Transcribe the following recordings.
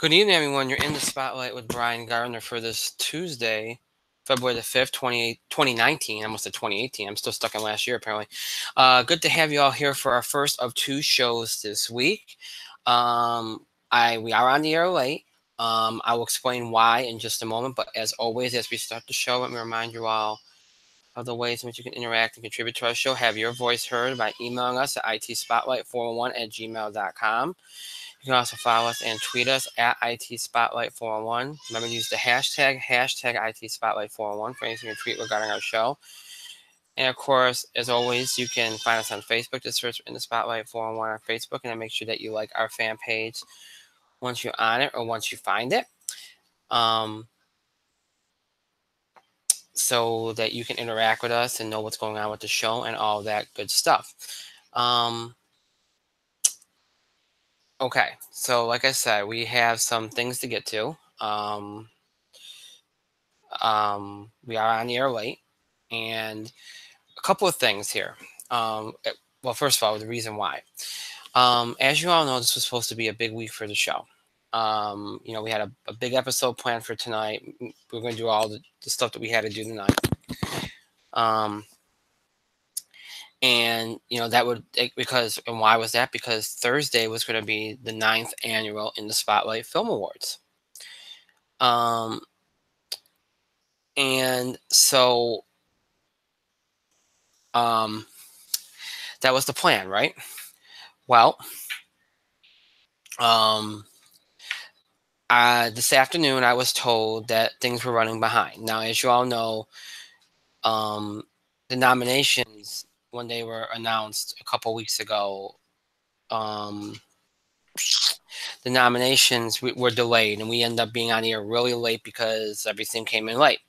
Good evening, everyone. You're in the spotlight with Brian Gardner for this Tuesday, February the 5th, 2019. Almost at 2018. I'm still stuck in last year, apparently. Good to have you all here for our first of two shows this week. We are on the air late. I will explain why in just a moment, but as always, as we start the show, let me remind you all of the ways in which you can interact and contribute to our show. Have your voice heard by emailing us at itspotlight401@gmail.com. You can also follow us and tweet us at ITSpotlight401. Remember to use the hashtag ITSpotlight401 for anything you tweet regarding our show. And of course, as always, you can find us on Facebook. Just search in the Spotlight 401 on Facebook, and then make sure that you like our fan page once you're on it or once you find it, so that you can interact with us and know what's going on with the show and all that good stuff. Okay, so like I said, we have some things to get to. We are on the air late, and a couple of things here. Well, first of all, the reason why. As you all know, this was supposed to be a big week for the show. We had a big episode planned for tonight. We're going to do all the stuff that we had to do tonight. And that would, and why was that? Because Thursday was going to be the 9th annual In the Spotlight Film Awards. And so that was the plan, right? Well, this afternoon I was told that things were running behind. Now, as you all know, the nominations, when they were announced a couple weeks ago, the nominations were delayed, and we ended up being on here really late because everything came in late.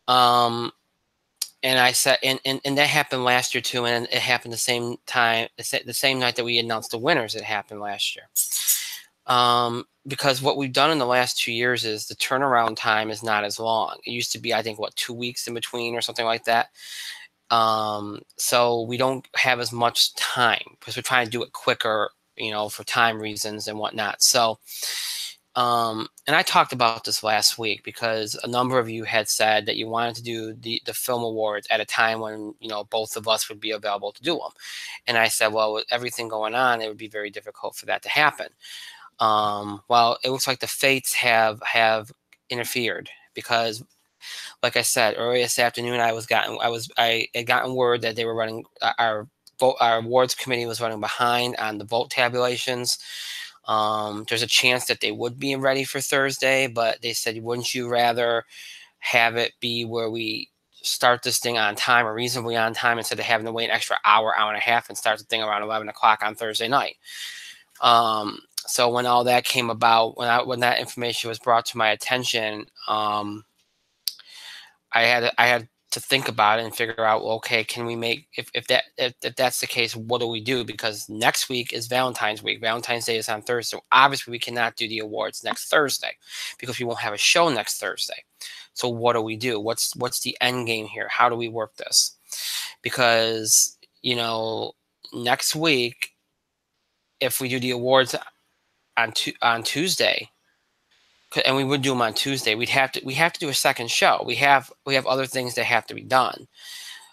And I said, and that happened last year too, and it happened the same time, the same night that we announced the winners. It happened last year. Because what we've done in the last 2 years is the turnaround time is not as long. It used to be, I think, 2 weeks in between or something like that. So we don't have as much time because we're trying to do it quicker, for time reasons and whatnot. So, and I talked about this last week because a number of you had said that you wanted to do the film awards at a time when, both of us would be available to do them. And I said, well, with everything going on, it would be very difficult for that to happen. Well, it looks like the fates have interfered because, like I said, earlier this afternoon, I had gotten word that they were running our awards committee was running behind on the vote tabulations. There's a chance that they would be ready for Thursday, but they said, wouldn't you rather have it be where we start this thing on time or reasonably on time instead of having to wait an extra hour and a half and start the thing around 11 o'clock on Thursday night? So when all that came about, when that information was brought to my attention, I had to think about it and figure out, okay, can we make, if that's the case, what do we do? Because next week is Valentine's week. Valentine's Day is on Thursday. So obviously we cannot do the awards next Thursday because we won't have a show next Thursday. So what do we do? What's the end game here? How do we work this? Because, next week, if we do the awards on Tuesday, and we would do them on Tuesday, we have to do a second show. We have other things that have to be done.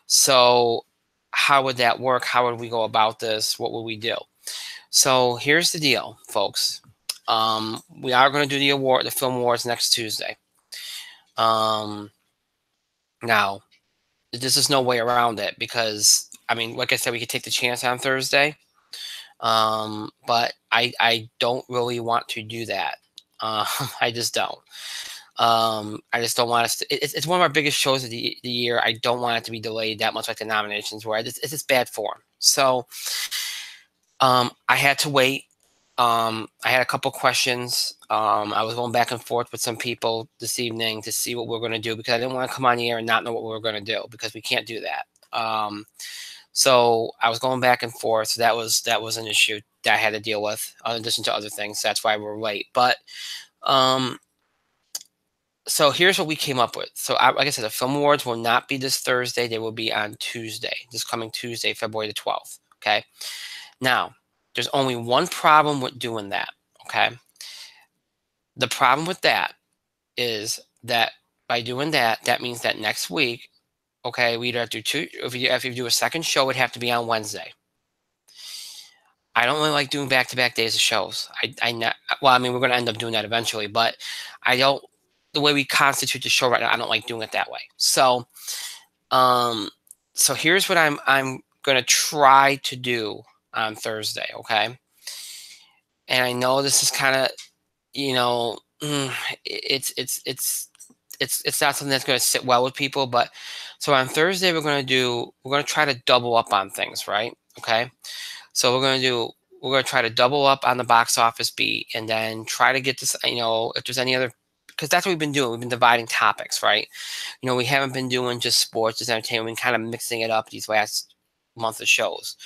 So how would that work? How would we go about this? What would we do? So here's the deal, folks. We are going to do the film awards next Tuesday. Now, this is no way around it because, like I said, we could take the chance on Thursday. But I don't really want to do that. I just don't. I just don't want us to. It's one of our biggest shows of the year. I don't want it to be delayed that much, like the nominations were. It's just bad form. So, I had to wait. I had a couple questions. I was going back and forth with some people this evening to see what we're going to do because I didn't want to come on the air and not know what we were going to do because we can't do that. So I was going back and forth. So that was an issue that I had to deal with, in addition to other things. That's why we're late. But so here's what we came up with. So like I said, the film awards will not be this Thursday. They will be on Tuesday, this coming Tuesday, February the 12th. Okay. Now, there's only one problem with doing that. Okay. The problem with that is that by doing that, that means that next week, okay, we'd have to do two. If you do a second show, it would have to be on Wednesday. I don't really like doing back-to-back days of shows. Well, I mean, we're going to end up doing that eventually, but I don't. The way we constitute the show right now, I don't like doing it that way. So, so here's what I'm going to try to do on Thursday, okay? And I know this is kind of, you know, it's not something that's going to sit well with people, but so on Thursday we're going to try to double up on things, right? Okay. So we're going to try to double up on the box office beat and then try to get this, you know, if there's any other, because that's what we've been doing. We've been dividing topics, right? You know, we haven't been doing just sports, just entertainment. We've been kind of mixing it up these last month of shows.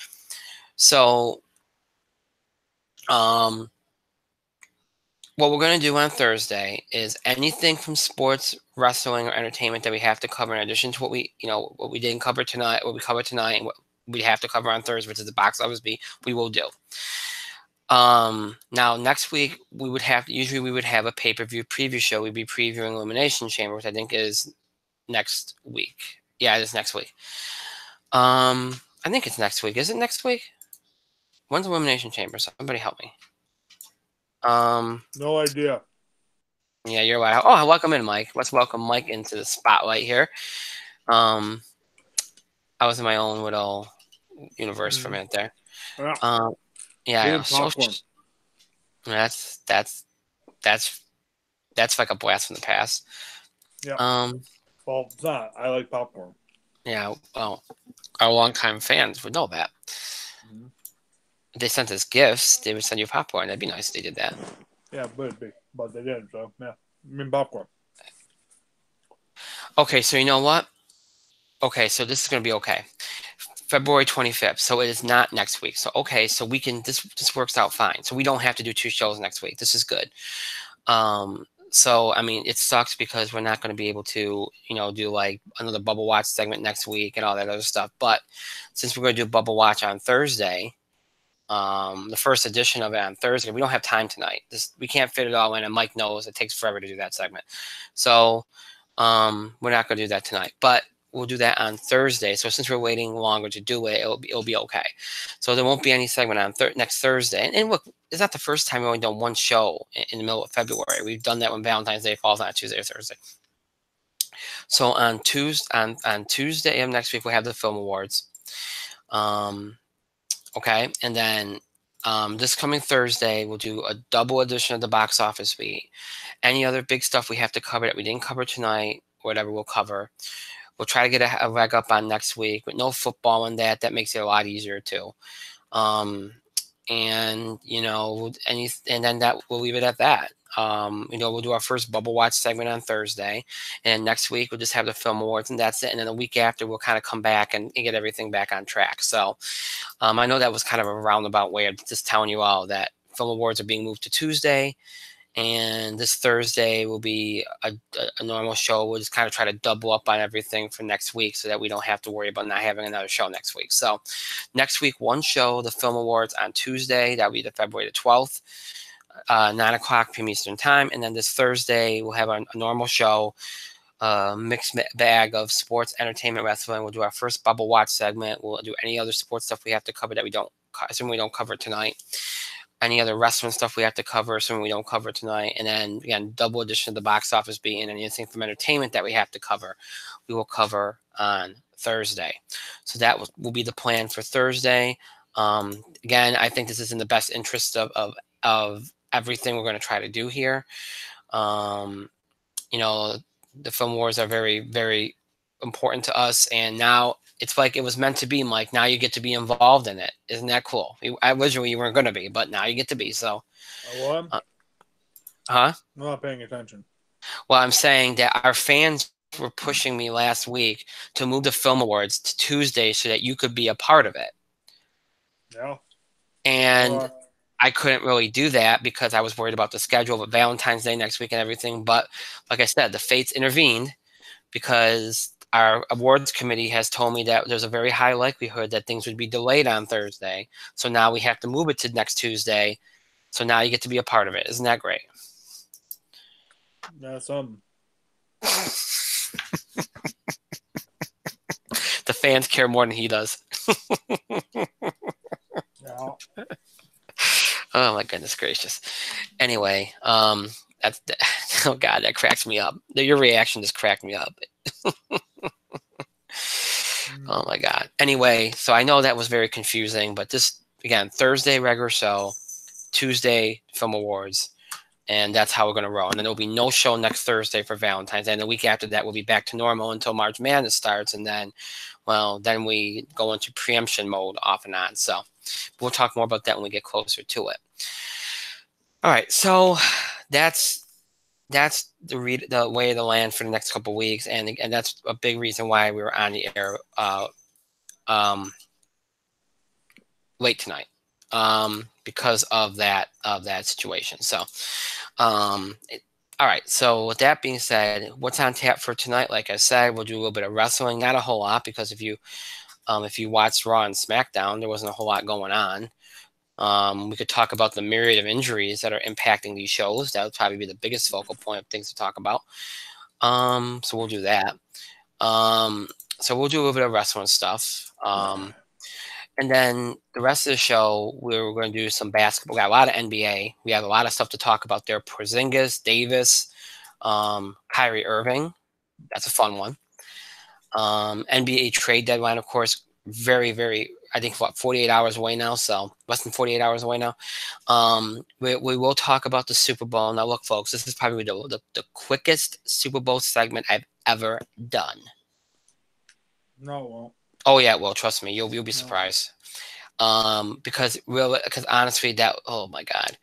So, what we're going to do on Thursday is anything from sports, wrestling, or entertainment that we have to cover in addition to what we didn't cover tonight, what we covered tonight, and what we have to cover on Thursday, which is the box office beat, we will do. Now next week usually we would have a pay-per-view preview show. We'd be previewing Elimination Chamber, which I think is next week. Yeah, it is next week. I think it's next week. Is it next week? When's Elimination Chamber? Somebody help me. No idea. Yeah, you're right. Oh, welcome in, Mike. Let's welcome Mike into the spotlight here. I was in my own little universe for a minute there. Yeah. That's like a blast from the past. Yeah. Well, it's not. I like popcorn. Yeah. Well, our longtime fans would know that. Mm-hmm. If they sent us gifts, they would send you popcorn. That'd be nice if they did that. Yeah, but they didn't. So yeah, I mean popcorn. Okay, so you know what? Okay, so this is gonna be okay. February 25th. So it is not next week. So okay, so we can this works out fine. So we don't have to do 2 shows next week. This is good. So I mean, it sucks because we're not going to be able to, you know, do like another Bubble Watch segment next week and all that other stuff. But since we're going to do Bubble Watch on Thursday, the first edition of it on Thursday, we don't have time tonight. We can't fit it all in, and Mike knows it takes forever to do that segment. So we're not going to do that tonight, but we'll do that on Thursday. So since we're waiting longer to do it, it'll be okay. So there won't be any segment on next Thursday. And look, it's not the first time we've only done 1 show in the middle of February. We've done that when Valentine's Day falls on Tuesday or Thursday. So on Tuesday of next week, we'll have the Film Awards. Okay, and then this coming Thursday, we'll do a double edition of the box office beat. Any other big stuff we have to cover that we didn't cover tonight, whatever we'll cover. We'll try to get a leg up on next week with no football in that. That makes it a lot easier too. And you know, and then that we'll leave it at that. You know, we'll do our first Bubble Watch segment on Thursday, and next week we'll just have the Film Awards, and that's it. And then the week after, we'll kind of come back and get everything back on track. So, I know that was kind of a roundabout way of just telling you all that Film Awards are being moved to Tuesday. And this Thursday will be a normal show. We'll just kind of try to double up on everything for next week so that we don't have to worry about not having another show next week. So next week, 1 show, the Film Awards on Tuesday. That'll be the February the 12th, 9 o'clock p.m. Eastern time. And then this Thursday, we'll have a normal show, mixed bag of sports, entertainment, wrestling. We'll do our first Bubble Watch segment. We'll do any other sports stuff we have to cover that we don't cover tonight. Any other wrestling stuff we have to cover, assuming we don't cover tonight. And then, again, double edition of the box office beat, and anything from entertainment that we have to cover, we will cover on Thursday. So that will be the plan for Thursday. Again, I think this is in the best interest of everything we're going to try to do here. You know, the film wars are very, very important to us, and now it's like it was meant to be, Mike. Now you get to be involved in it. Isn't that cool? Originally you weren't going to be, but now you get to be. So, huh? I'm not paying attention. Well, I'm saying that our fans were pushing me last week to move the Film Awards to Tuesday so that you could be a part of it. Yeah. And I couldn't really do that because I was worried about the schedule of Valentine's Day next week and everything. But like I said, the fates intervened because our awards committee has told me that there's a very high likelihood that things would be delayed on Thursday. So now we have to move it to next Tuesday. So now you get to be a part of it. Isn't that great? That's something. The fans care more than he does. Yeah. Oh my goodness gracious. Anyway, that's oh god, that cracks me up. Your reaction just cracked me up. Oh my god. Anyway, so I know that was very confusing, but this again, Thursday regular show, Tuesday film awards, and that's how we're gonna roll. And then there'll be no show next Thursday for Valentine's Day. And the week after that we'll be back to normal until March Madness starts, and then then we go into preemption mode off and on. So we'll talk more about that when we get closer to it. All right, so that's the way of the land for the next couple of weeks, and that's a big reason why we were on the air late tonight, because of that situation. So, all right. So with that being said, what's on tap for tonight? Like I said, we'll do a little bit of wrestling, not a whole lot, because if you watched Raw and Smackdown, there wasn't a whole lot going on. We could talk about the myriad of injuries that are impacting these shows. That would probably be the biggest focal point of things to talk about. So we'll do that. So we'll do a little bit of wrestling stuff. And then the rest of the show, we're going to do some basketball. We got a lot of NBA. We have a lot of stuff to talk about there. Porzingis, Davis, Kyrie Irving. That's a fun one. NBA trade deadline, of course, very, very, I think, 48 hours away now. So less than 48 hours away now. We will talk about the Super Bowl. Now, look, folks, this is probably the quickest Super Bowl segment I've ever done. No, it won't. Oh yeah, well, trust me, you'll be surprised. Because honestly, oh my god.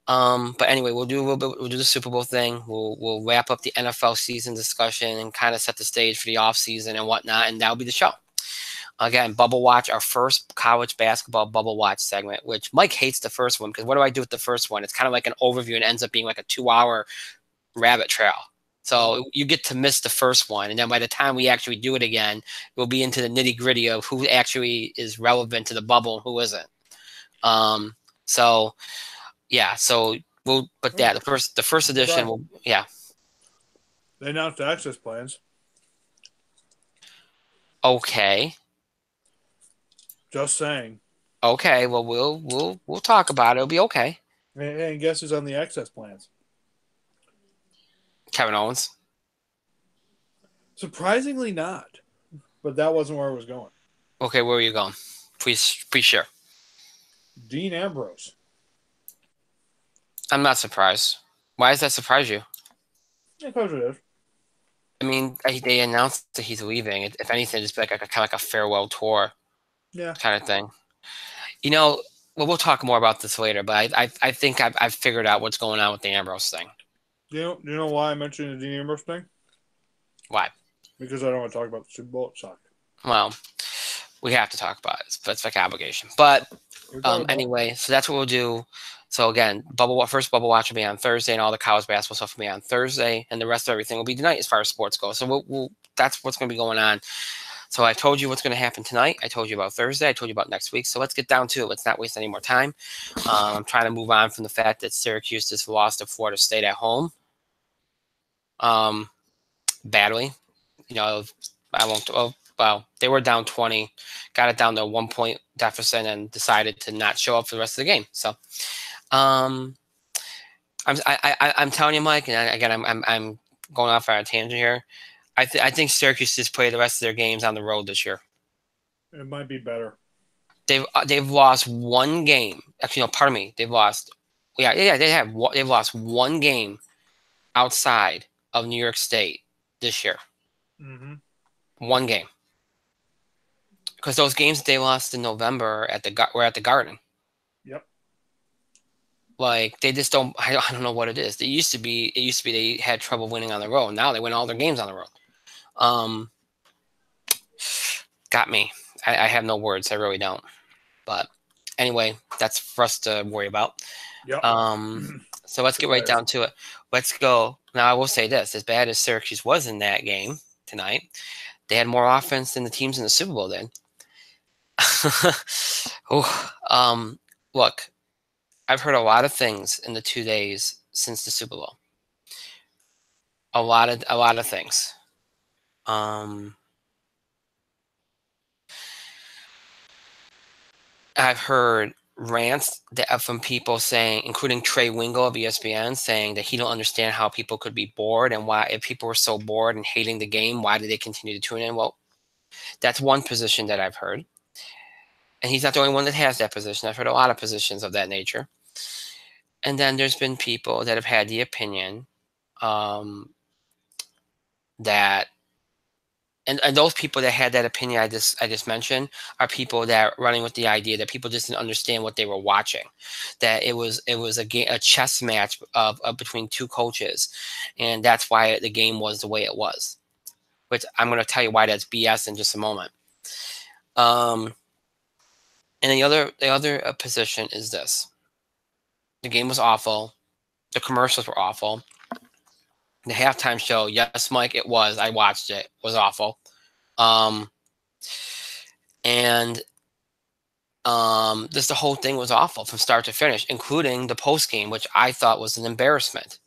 But anyway, we'll do a little bit. We'll do the Super Bowl thing. We'll wrap up the NFL season discussion and kind of set the stage for the off season and whatnot, and that'll be the show. Again, Bubble Watch, our first college basketball Bubble Watch segment, which Mike hates the first one because what do I do with the first one? It's kind of like an overview and ends up being like a 2-hour rabbit trail. So you get to miss the first one, and then by the time we actually do it again, we'll be into the nitty gritty of who actually is relevant to the bubble and who isn't. So yeah, so the first edition will They announced the access plans. Okay. Just saying. Okay, well we'll talk about it. It'll be okay. And guess who's on the access plans? Kevin Owens. Surprisingly not. But that wasn't where I was going. Okay, where are you going? Please share. Dean Ambrose. I'm not surprised. Why does that surprise you? Because it is. I mean, they announced that he's leaving. If anything, it's like kind of like a farewell tour, kind of thing. You know, well, we'll talk more about this later. But I think I've figured out what's going on with the Ambrose thing. Do you know why I mentioned the Dean Ambrose thing? Why? Because I don't want to talk about the Super Bowl. It sucked. Well, we have to talk about it. That's like obligation. But anyway, so that's what we'll do. So again, first Bubble Watch will be on Thursday, and all the college basketball stuff will be on Thursday, and the rest of everything will be tonight as far as sports goes. So that's what's going to be going on. So I told you what's going to happen tonight. I told you about Thursday. I told you about next week. So let's get down to it. Let's not waste any more time. I'm trying to move on from the fact that Syracuse just lost to Florida State at home. Badly. You know, I won't. Oh, well, they were down 20, got it down to a 1-point deficit, and decided to not show up for the rest of the game. So, I'm telling you, Mike, and again, I'm going off on a tangent here. I think Syracuse just play the rest of their games on the road this year. It might be better. They've lost one game. Actually, no, pardon me. They've lost. Yeah. They've lost one game outside of New York State this year. Mm-hmm. One game. Because those games that they lost in November were at the Garden. Yep. Like they just don't. I don't know what it is. It used to be they had trouble winning on the road. Now they win all their games on the road. Got me. I have no words. I really don't. But anyway, that's for us to worry about. Yep. So let's get right down to it. Let's go. Now I will say this: as bad as Syracuse was in that game tonight, they had more offense than the teams in the Super Bowl did. Look, I've heard a lot of things in the 2 days since the Super Bowl. a lot of things. I've heard rants from people saying, including Trey Wingo of ESPN, saying that he don't understand how people could be bored and why, if people were so bored and hating the game, why did they continue to tune in? Well, that's one position that I've heard. And he's not the only one that has that position. I've heard a lot of positions of that nature. And then there's been people that have had the opinion that and those people that had that opinion I just mentioned are people that are running with the idea that people just didn't understand what they were watching, that it was a chess match of between two coaches, and that's why the game was the way it was. Which I'm going to tell you why that's BS in just a moment. And the other position is this: the game was awful, the commercials were awful, the halftime show. Yes, Mike, it was. I watched it. Was awful. And the whole thing was awful from start to finish, including the post game, which I thought was an embarrassment,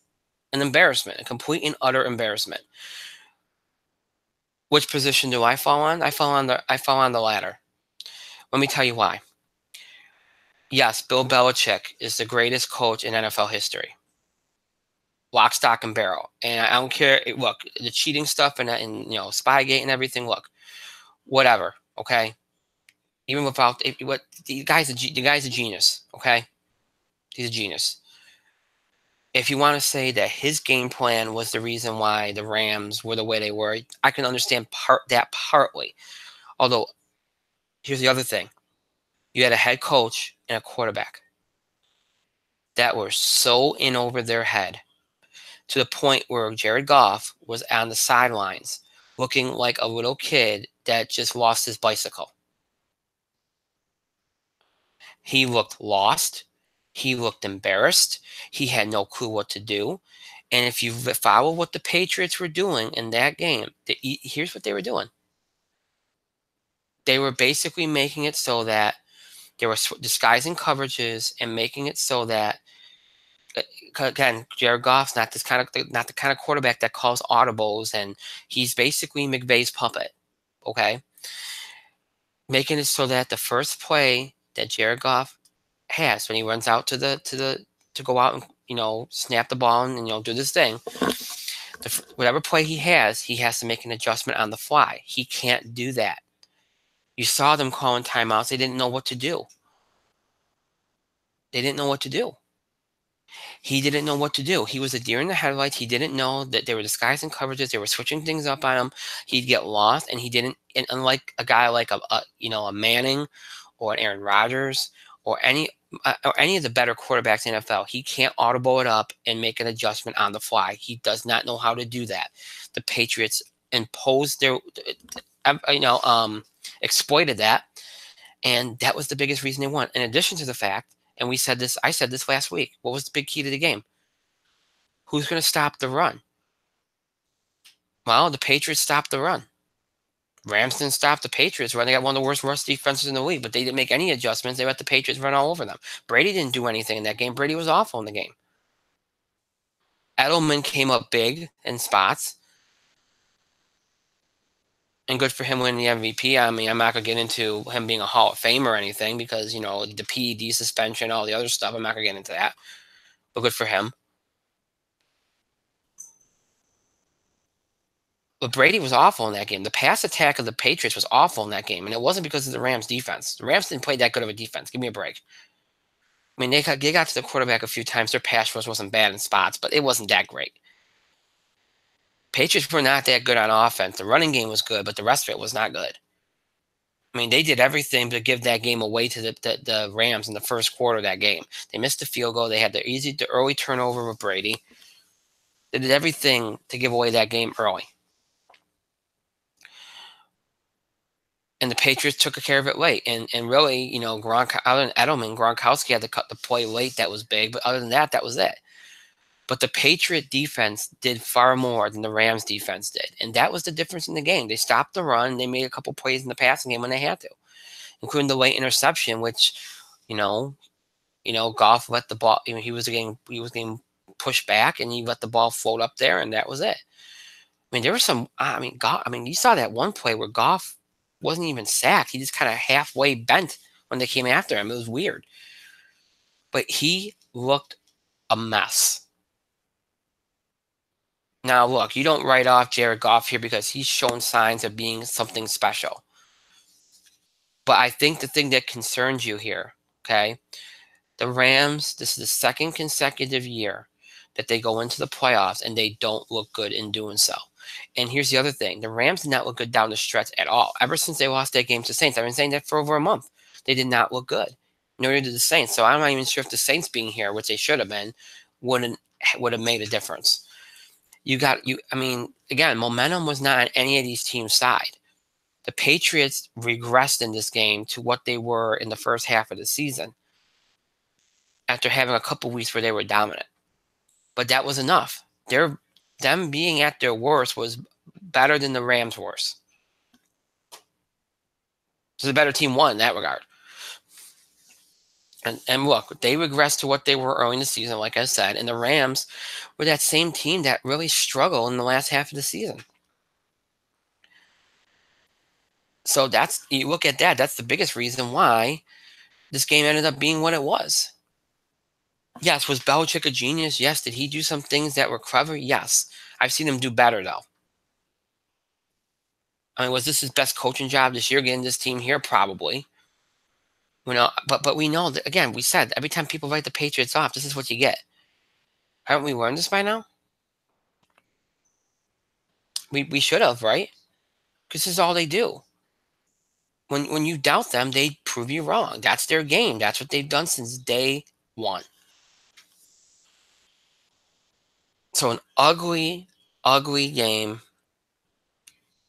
a complete and utter embarrassment. Which position do I fall on? I fall on the latter. Let me tell you why. Yes, Bill Belichick is the greatest coach in NFL history. Lock, stock, and barrel. And I don't care. Look, the cheating stuff and Spygate and everything. Look, whatever. Okay. Even without the guy's a genius. Okay, he's a genius. If you want to say that his game plan was the reason why the Rams were the way they were, I can understand that partly. Although, here's the other thing: you had a head coach and a quarterback that were so in over their head to the point where Jared Goff was on the sidelines looking like a little kid that just lost his bicycle. He looked lost. He looked embarrassed. He had no clue what to do. And if you follow what the Patriots were doing in that game, here's what they were doing. They were basically making it so that they were disguising coverages and making it so that, again, Jared Goff's not the kind of quarterback that calls audibles, and he's basically McVay's puppet. Okay, making it so that the first play that Jared Goff has when he runs out to go out and snap the ball and do this thing, whatever play he has to make an adjustment on the fly. He can't do that. You saw them calling timeouts. They didn't know what to do. He didn't know what to do. He was a deer in the headlights. He didn't know that they were disguising coverages. They were switching things up on him. He'd get lost, and he didn't. And unlike a guy like a Manning or an Aaron Rodgers or any of the better quarterbacks in the NFL, he can't audible it up and make an adjustment on the fly. He does not know how to do that. The Patriots imposed their, exploited that, and that was the biggest reason they won. In addition to the fact, and I said this last week, what was the big key to the game? Who's going to stop the run? Well, the Patriots stopped the run. Rams didn't stop the Patriots run. They got one of the worst rush defenses in the league, but they didn't make any adjustments. They let the Patriots run all over them. Brady didn't do anything in that game. Brady was awful in the game. Edelman came up big in spots, and good for him winning the MVP. I mean, I'm not going to get into him being a Hall of Fame or anything because, the PED suspension, all the other stuff. I'm not going to get into that, but good for him. But Brady was awful in that game. The pass attack of the Patriots was awful in that game, and it wasn't because of the Rams' defense. The Rams didn't play that good of a defense. Give me a break. I mean, they got to the quarterback a few times. Their pass rush wasn't bad in spots, but it wasn't that great. Patriots were not that good on offense. The running game was good, but the rest of it was not good. I mean, they did everything to give that game away to the Rams in the first quarter of that game. They missed the field goal. They had the early turnover with Brady. They did everything to give away that game early. And the Patriots took care of it late. And really, other than Edelman, Gronkowski had to cut the play late that was big. But other than that, that was it. But the Patriot defense did far more than the Rams defense did. And that was the difference in the game. They stopped the run. They made a couple plays in the passing game when they had to, including the late interception, which, Goff let the ball, he was getting push back and you let the ball float up there, and that was it. I mean, there was some. You saw that one play where Goff wasn't even sacked. He just kind of halfway bent when they came after him. It was weird, but he looked a mess. Now, look, you don't write off Jared Goff here because he's shown signs of being something special. But I think the thing that concerns you here, okay, the Rams, this is the second consecutive year that they go into the playoffs and they don't look good in doing so. And here's the other thing. The Rams did not look good down the stretch at all. Ever since they lost that game to Saints, I've been saying that for over a month. They did not look good. Nor did the Saints. So I'm not even sure if the Saints being here, which they should have been, would have made a difference. Again, momentum was not on any of these teams' side. The Patriots regressed in this game to what they were in the first half of the season after having a couple weeks where they were dominant. But that was enough. Them being at their worst was better than the Rams' worst. So the better team won in that regard. And look, they regressed to what they were early in the season, like I said, and the Rams were that same team that really struggled in the last half of the season. So you look at that, that's the biggest reason why this game ended up being what it was. Yes, was Belichick a genius? Yes. Did he do some things that were clever? Yes. I've seen him do better, though. I mean, was this his best coaching job this year, getting this team here? Probably. But we know that, again, we said every time people write the Patriots off, this is what you get. Haven't we learned this by now? We should have, right? Because this is all they do. When you doubt them, they prove you wrong. That's their game. That's what they've done since day one. So an ugly, ugly game.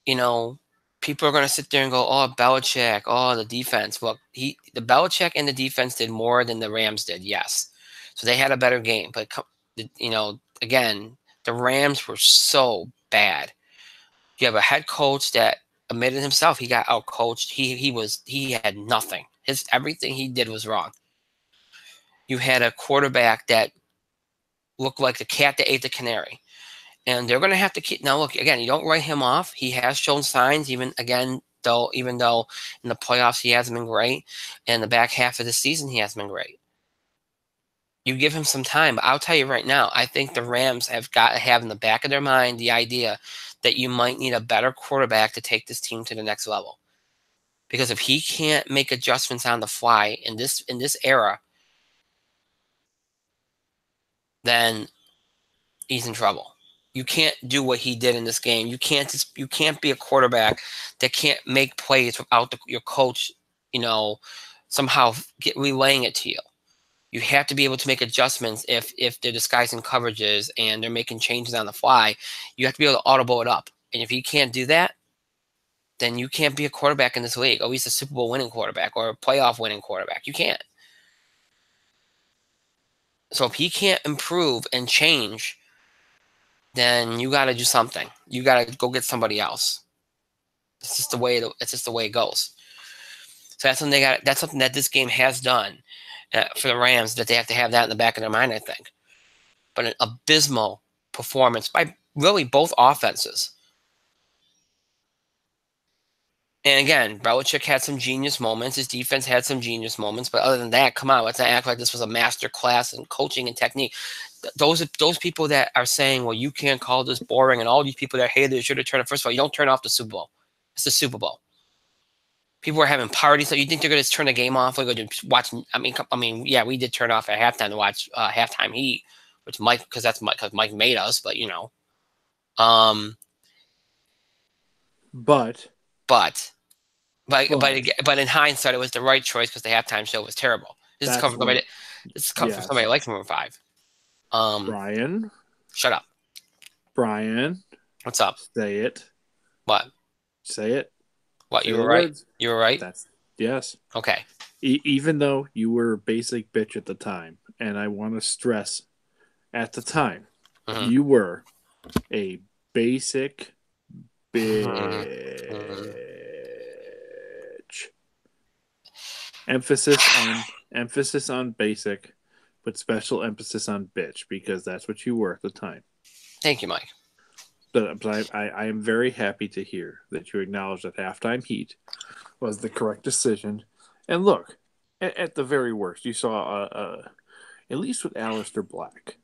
People are going to sit there and go, oh, Belichick, oh, the defense. Look, the Belichick and the defense did more than the Rams did, yes. So they had a better game. But, again, the Rams were so bad. You have a head coach that admitted himself he got outcoached. He had nothing. Everything he did was wrong. You had a quarterback that looked like the cat that ate the canary. And they're going to have to keep. Now, look, again, you don't write him off. He has shown signs, even though in the playoffs he hasn't been great, and the back half of the season he hasn't been great. You give him some time, but I'll tell you right now, I think the Rams have got to have in the back of their mind the idea that you might need a better quarterback to take this team to the next level. Because if he can't make adjustments on the fly in this era, then he's in trouble. You can't do what he did in this game. You can't be a quarterback that can't make plays without your coach, somehow relaying it to you. You have to be able to make adjustments if they're disguising coverages and they're making changes on the fly. You have to be able to audible it up. And if you can't do that, then you can't be a quarterback in this league. At least a Super Bowl winning quarterback or a playoff winning quarterback. You can't. So if he can't improve and change, then you got to do something. You got to go get somebody else. It's just the way it goes. So that's something that's something that this game has done for the Rams, that they have to have that in the back of their mind, I think. But an abysmal performance by really both offenses. And again, Belichick had some genius moments. His defense had some genius moments. But other than that, come on, let's not act like this was a master class in coaching and technique. Those people that are saying, well, you can't call this boring, and all these people that hated it should have turned it. First of all, you don't turn off the Super Bowl. It's the Super Bowl. People are having parties. So you think they're going to turn the game off? We're going to watch. Yeah, we did turn off at halftime to watch halftime heat, which because Mike made us. But But in hindsight, it was the right choice because the halftime show was terrible. This is coming from somebody like Maroon 5. Brian, shut up. Brian, what's up? Say it. What? Say it. What? You were right. You were right. Yes. Okay. Even though you were a basic bitch at the time, and I want to stress, at the time, you were a basic bitch. Emphasis on basic, with special emphasis on bitch, because that's what you were at the time. Thank you, Mike. But I am very happy to hear that you acknowledge that halftime heat was the correct decision. And look, at the very worst, you saw, at least with Aleister Black,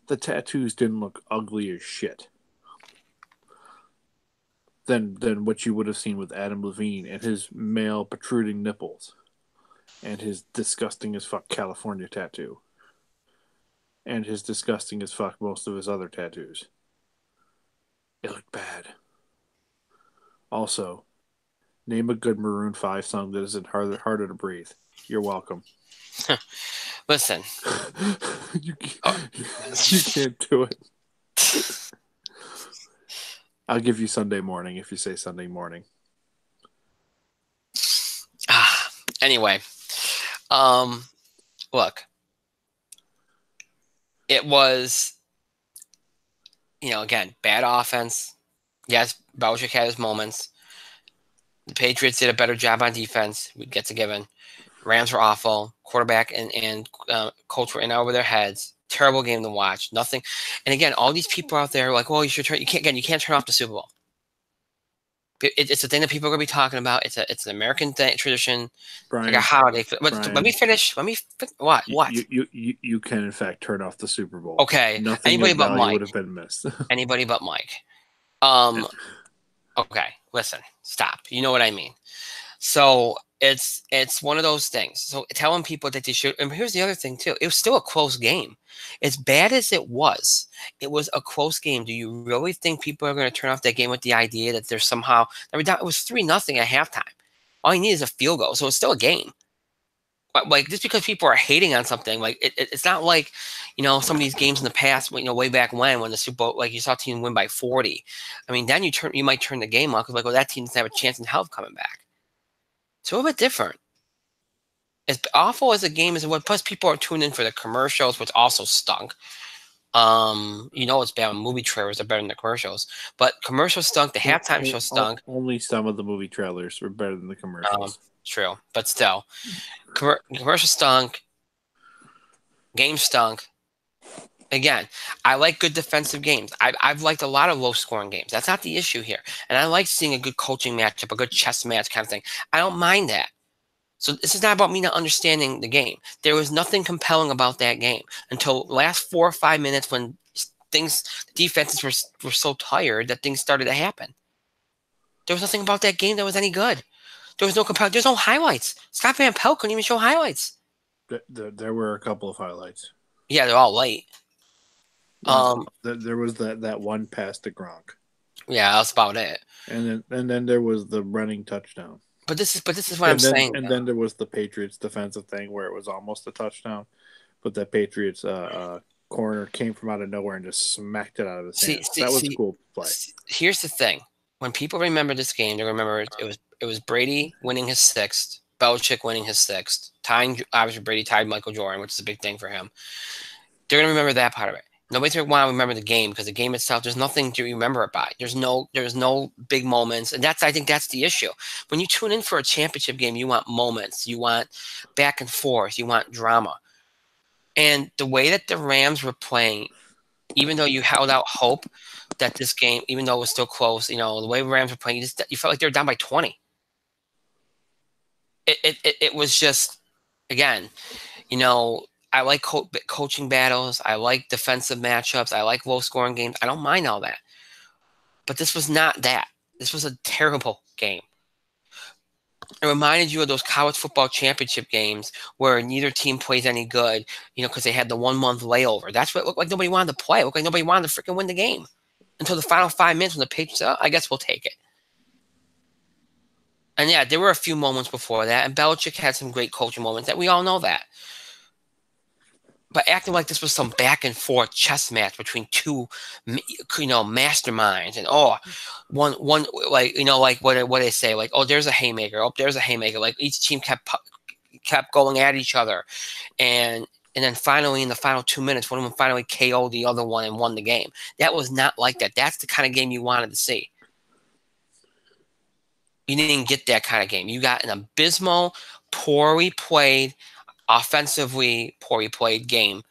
the tattoos didn't look ugly as shit than what you would have seen with Adam Levine and his male protruding nipples and his disgusting as fuck California tattoo and his disgusting as fuck most of his other tattoos. It looked bad. Also, name a good Maroon 5 song that isn't harder to breathe. You're welcome. Listen. you can't do it. I'll give you Sunday morning if you say Sunday morning. Anyway, look, it was, again, bad offense. Yes, Belichick had his moments. The Patriots did a better job on defense. We get to given. Rams were awful. Quarterback and coach were in over their heads. Terrible game to watch. Nothing. And again, all these people out there are like, well, you should turn. You can't turn off the Super Bowl. It's a thing that people are going to be talking about. It's an American tradition, Brian, like a holiday. But Brian, let me finish. What? You can in fact turn off the Super Bowl. Okay. Nothing Anybody but Mike would have been missed. Anybody but Mike. Okay. Listen. Stop. You know what I mean. So it's one of those things. So telling people that they should. And here's the other thing too. It was still a close game. As bad as it was a close game. Do you really think people are going to turn off that game with the idea that there's somehow? I mean, it was 3-0 at halftime. All you need is a field goal, so it's still a game. Like, just because people are hating on something, like it's not like, some of these games in the past, way back when the Super Bowl, like you saw a team win by 40. I mean, then you might turn the game off because, like, well, that team doesn't have a chance in hell of coming back. It's a little bit different. As awful as the game is, and plus people are tuning in for the commercials, which also stunk. It's bad when movie trailers are better than the commercials, but commercials stunk. The halftime show stunk. Only some of the movie trailers were better than the commercials. True, but still, commercial stunk. Game stunk. Again, I like good defensive games. I've liked a lot of low-scoring games. That's not the issue here. And I like seeing a good coaching matchup, a good chess match kind of thing. I don't mind that. So this is not about me not understanding the game. There was nothing compelling about that game until the last 4 or 5 minutes when defenses were so tired that things started to happen. There was nothing about that game that was any good. There's no highlights. Scott Van Pelt couldn't even show highlights. There were a couple of highlights. Yeah, they're all late. There was that one pass to Gronk. Yeah, that's about it. And then there was the running touchdown. But this is what I'm saying. And then there was the Patriots defensive thing where it was almost a touchdown, but that Patriots corner came from out of nowhere and just smacked it out of his hands. That was a cool play. Here's the thing: when people remember this game, they remember it was Brady winning his 6th, Belichick winning his 6th, obviously Brady tied Michael Jordan, which is a big thing for him. They're gonna remember that part of it. Nobody's going to want to remember the game because the game itself, there's nothing to remember about. There's no big moments. And I think that's the issue. When you tune in for a championship game, you want moments. You want back and forth. You want drama. And the way that the Rams were playing, even though you held out hope that this game, even though it was still close, the way the Rams were playing, you felt like they were down by 20. It was just, again, I like coaching battles. I like defensive matchups. I like low-scoring games. I don't mind all that. But this was not that. This was a terrible game. It reminded you of those college football championship games where neither team plays any good, because they had the 1-month layover. That's what it looked like nobody wanted to play. It looked like nobody wanted to freaking win the game until the final 5 minutes when the Patriots said, I guess we'll take it. And, yeah, there were a few moments before that, and Belichick had some great coaching moments that we all know that. But acting like this was some back and forth chess match between two, masterminds, and one like like what they say, like, there's a haymaker, there's a haymaker. Like each team kept going at each other, and then finally in the final 2 minutes, one of them finally KO'd the other one and won the game. That was not like that. That's the kind of game you wanted to see. You didn't get that kind of game. You got an abysmal, poorly played, offensively poorly played game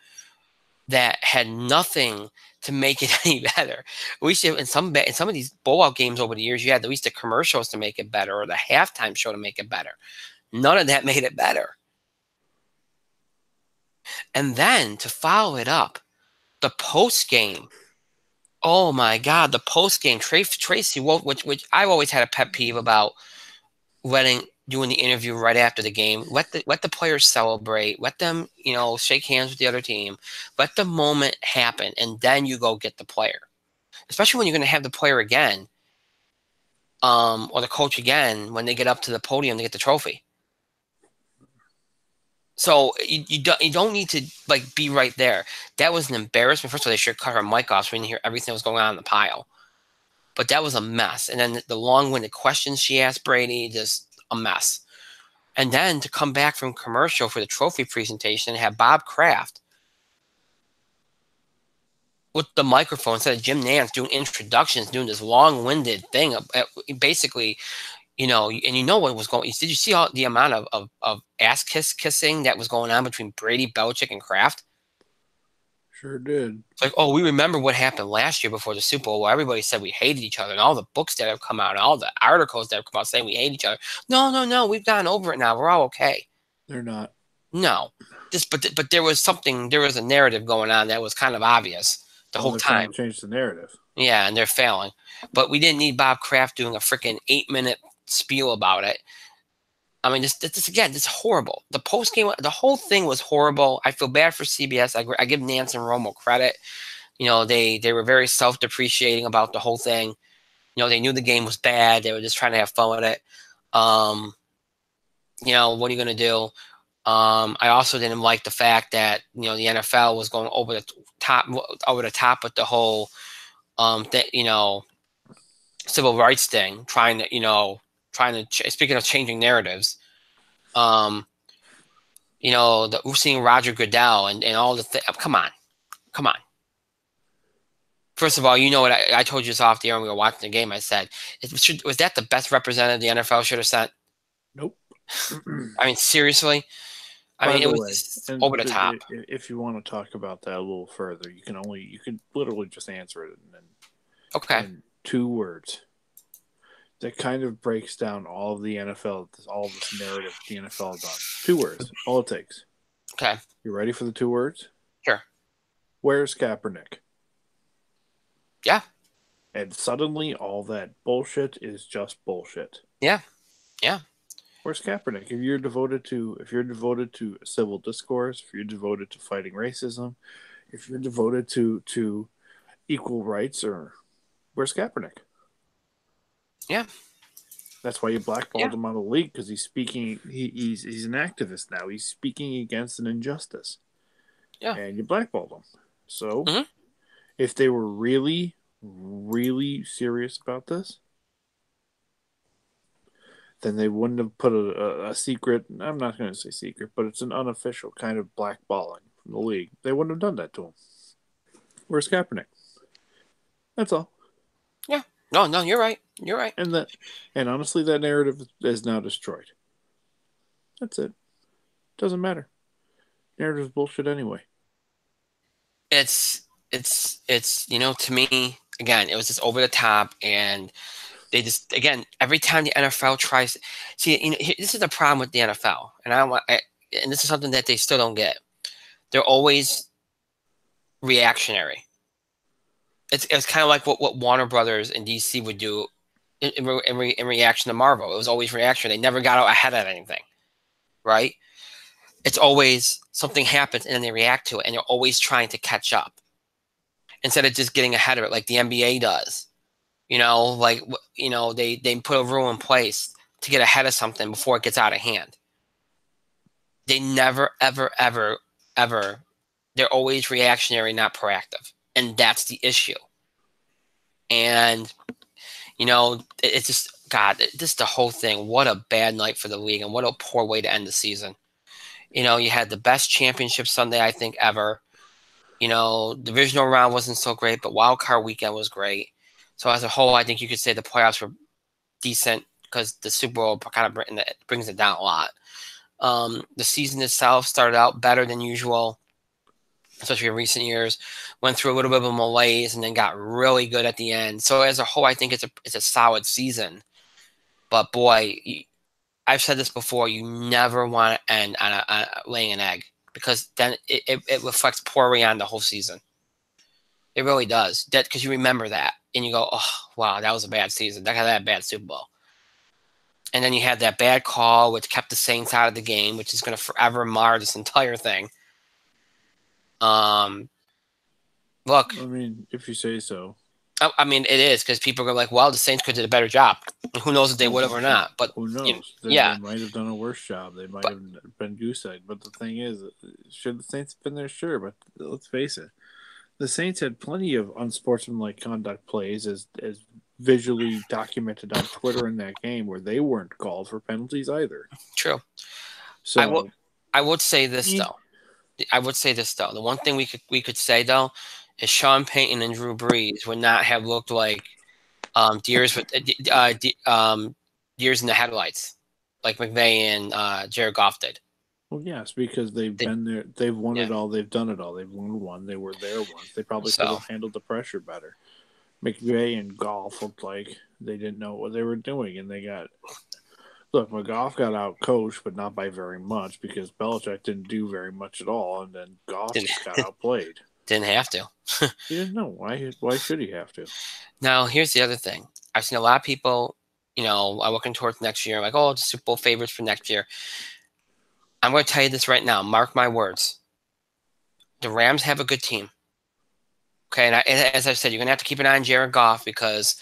that had nothing to make it any better. We should in some of these blowout games over the years, you had at least the commercials to make it better or the halftime show to make it better. None of that made it better. And then to follow it up, the post game. Oh my God, the post game. Tracy Wolf, which I've always had a pet peeve about doing the interview right after the game. Let the players celebrate. Let them, shake hands with the other team. Let the moment happen, and then you go get the player. Especially when you're going to have the player again, or the coach again when they get up to the podium to get the trophy. So you don't need to be right there. That was an embarrassment. First of all, they should cut her mic off so we didn't hear everything that was going on in the pile. But that was a mess. And then the long-winded questions she asked Brady, just a mess. And then to come back from commercial for the trophy presentation and have Bob Kraft with the microphone instead of Jim Nantz doing introductions, doing this long-winded thing, basically. And what was going on. Did you see all the amount of ass kissing that was going on between Brady, Belichick, and Kraft? Sure did. It's like, oh, we remember what happened last year before the Super Bowl where everybody said we hated each other and all the books that have come out and all the articles that have come out saying we hate each other. No, we've gotten over it now. We're all okay. They're not. No. But there was a narrative going on that was kind of obvious the whole time. Trying to change the narrative. Yeah, and they're failing. But we didn't need Bob Kraft doing a freaking 8-minute spiel about it. I mean, this is horrible. The post game, the whole thing was horrible. I feel bad for CBS. I give Nantz and Romo credit. They were very self-depreciating about the whole thing. They knew the game was bad. They were just trying to have fun with it. What are you going to do? I also didn't like the fact that the NFL was going over the top with the whole civil rights thing, trying to speaking of changing narratives, we're seeing Roger Goodell and all the come on. First of all, what I told you this off the air when we were watching the game. I said, was that the best representative the NFL should have sent? Nope. I mean, seriously. It was over the top. If you want to talk about that a little further, you can literally just answer it in 2 words. That kind of breaks down all of the NFL, all of this narrative the NFL does. 2 words, all it takes. Okay. You ready for the 2 words? Sure. Where's Kaepernick? Yeah. And suddenly all that bullshit is just bullshit. Yeah. Where's Kaepernick? If you're devoted to civil discourse, if you're devoted to fighting racism, if you're devoted to equal rights, where's Kaepernick? Yeah. That's why you blackballed him out of the league, because he's speaking. He's an activist now. He's speaking against an injustice. Yeah. And you blackballed him. So, if they were really, really serious about this, then they wouldn't have put a secret. I'm not going to say secret, but it's an unofficial kind of blackballing from the league. They wouldn't have done that to him. Where's Kaepernick? That's all. Yeah. No, you're right. You're right. And honestly, that narrative is now destroyed. That's it. Doesn't matter. Narrative's bullshit anyway. It's to me, again, it was just over the top, and they just, again, every time the NFL tries, this is the problem with the NFL, and this is something that they still don't get. They're always reactionary. It's kind of like what Warner Brothers and DC would do in reaction to Marvel. It was always reaction. They never got out ahead of anything, right? It's always something happens and then they react to it, and they're always trying to catch up instead of just getting ahead of it like the NBA does. They put a rule in place to get ahead of something before it gets out of hand. They never, ever, ever, ever. They're always reactionary, not proactive. And that's the issue. And, it's just, God, just the whole thing. What a bad night for the league, and what a poor way to end the season. You had the best championship Sunday, I think, ever. Divisional round wasn't so great, but wild card weekend was great. So as a whole, I think you could say the playoffs were decent because the Super Bowl kind of brings it down a lot. The season itself started out better than usual, especially in recent years. Went through a little bit of a malaise and then got really good at the end. So as a whole, I think it's a solid season. But boy, I've said this before, you never want to end on laying an egg, because then it reflects poorly on the whole season. It really does. That, because you remember that and you go, oh wow, that was a bad season. That had a bad Super Bowl. And then you had that bad call, which kept the Saints out of the game, which is going to forever mar this entire thing. Look, I mean, if you say so. I mean, it is, because people are like, well, the Saints could have did a better job. Who knows if they would have or not? But who knows? yeah, They might have done a worse job. They might but have been goose-egged. But the thing is, should the Saints have been there? Sure, but let's face it, the Saints had plenty of unsportsmanlike conduct plays, as visually documented on Twitter in that game, where they weren't called for penalties either. true. So I would say this though. I would say this though. The one thing we could say though is Sean Payton and Drew Brees would not have looked like deers with deers in the headlights, like McVay and Jared Goff did. Well, yes, because they've been there. They've won it all. They've done it all. They've won one. They were there once. They probably could have handled the pressure better. McVay and Goff looked like they didn't know what they were doing, and they got. Look, McGough got out coached, but not by very much, because Belichick didn't do very much at all, and then Goff just got outplayed. Didn't have to. He didn't know. Why should he have to? Now, here's the other thing. I've seen a lot of people, are looking towards next year, like, oh, the Super Bowl favorites for next year. I'm going to tell you this right now. Mark my words. The Rams have a good team. Okay, and as I said, you're going to have to keep an eye on Jared Goff, because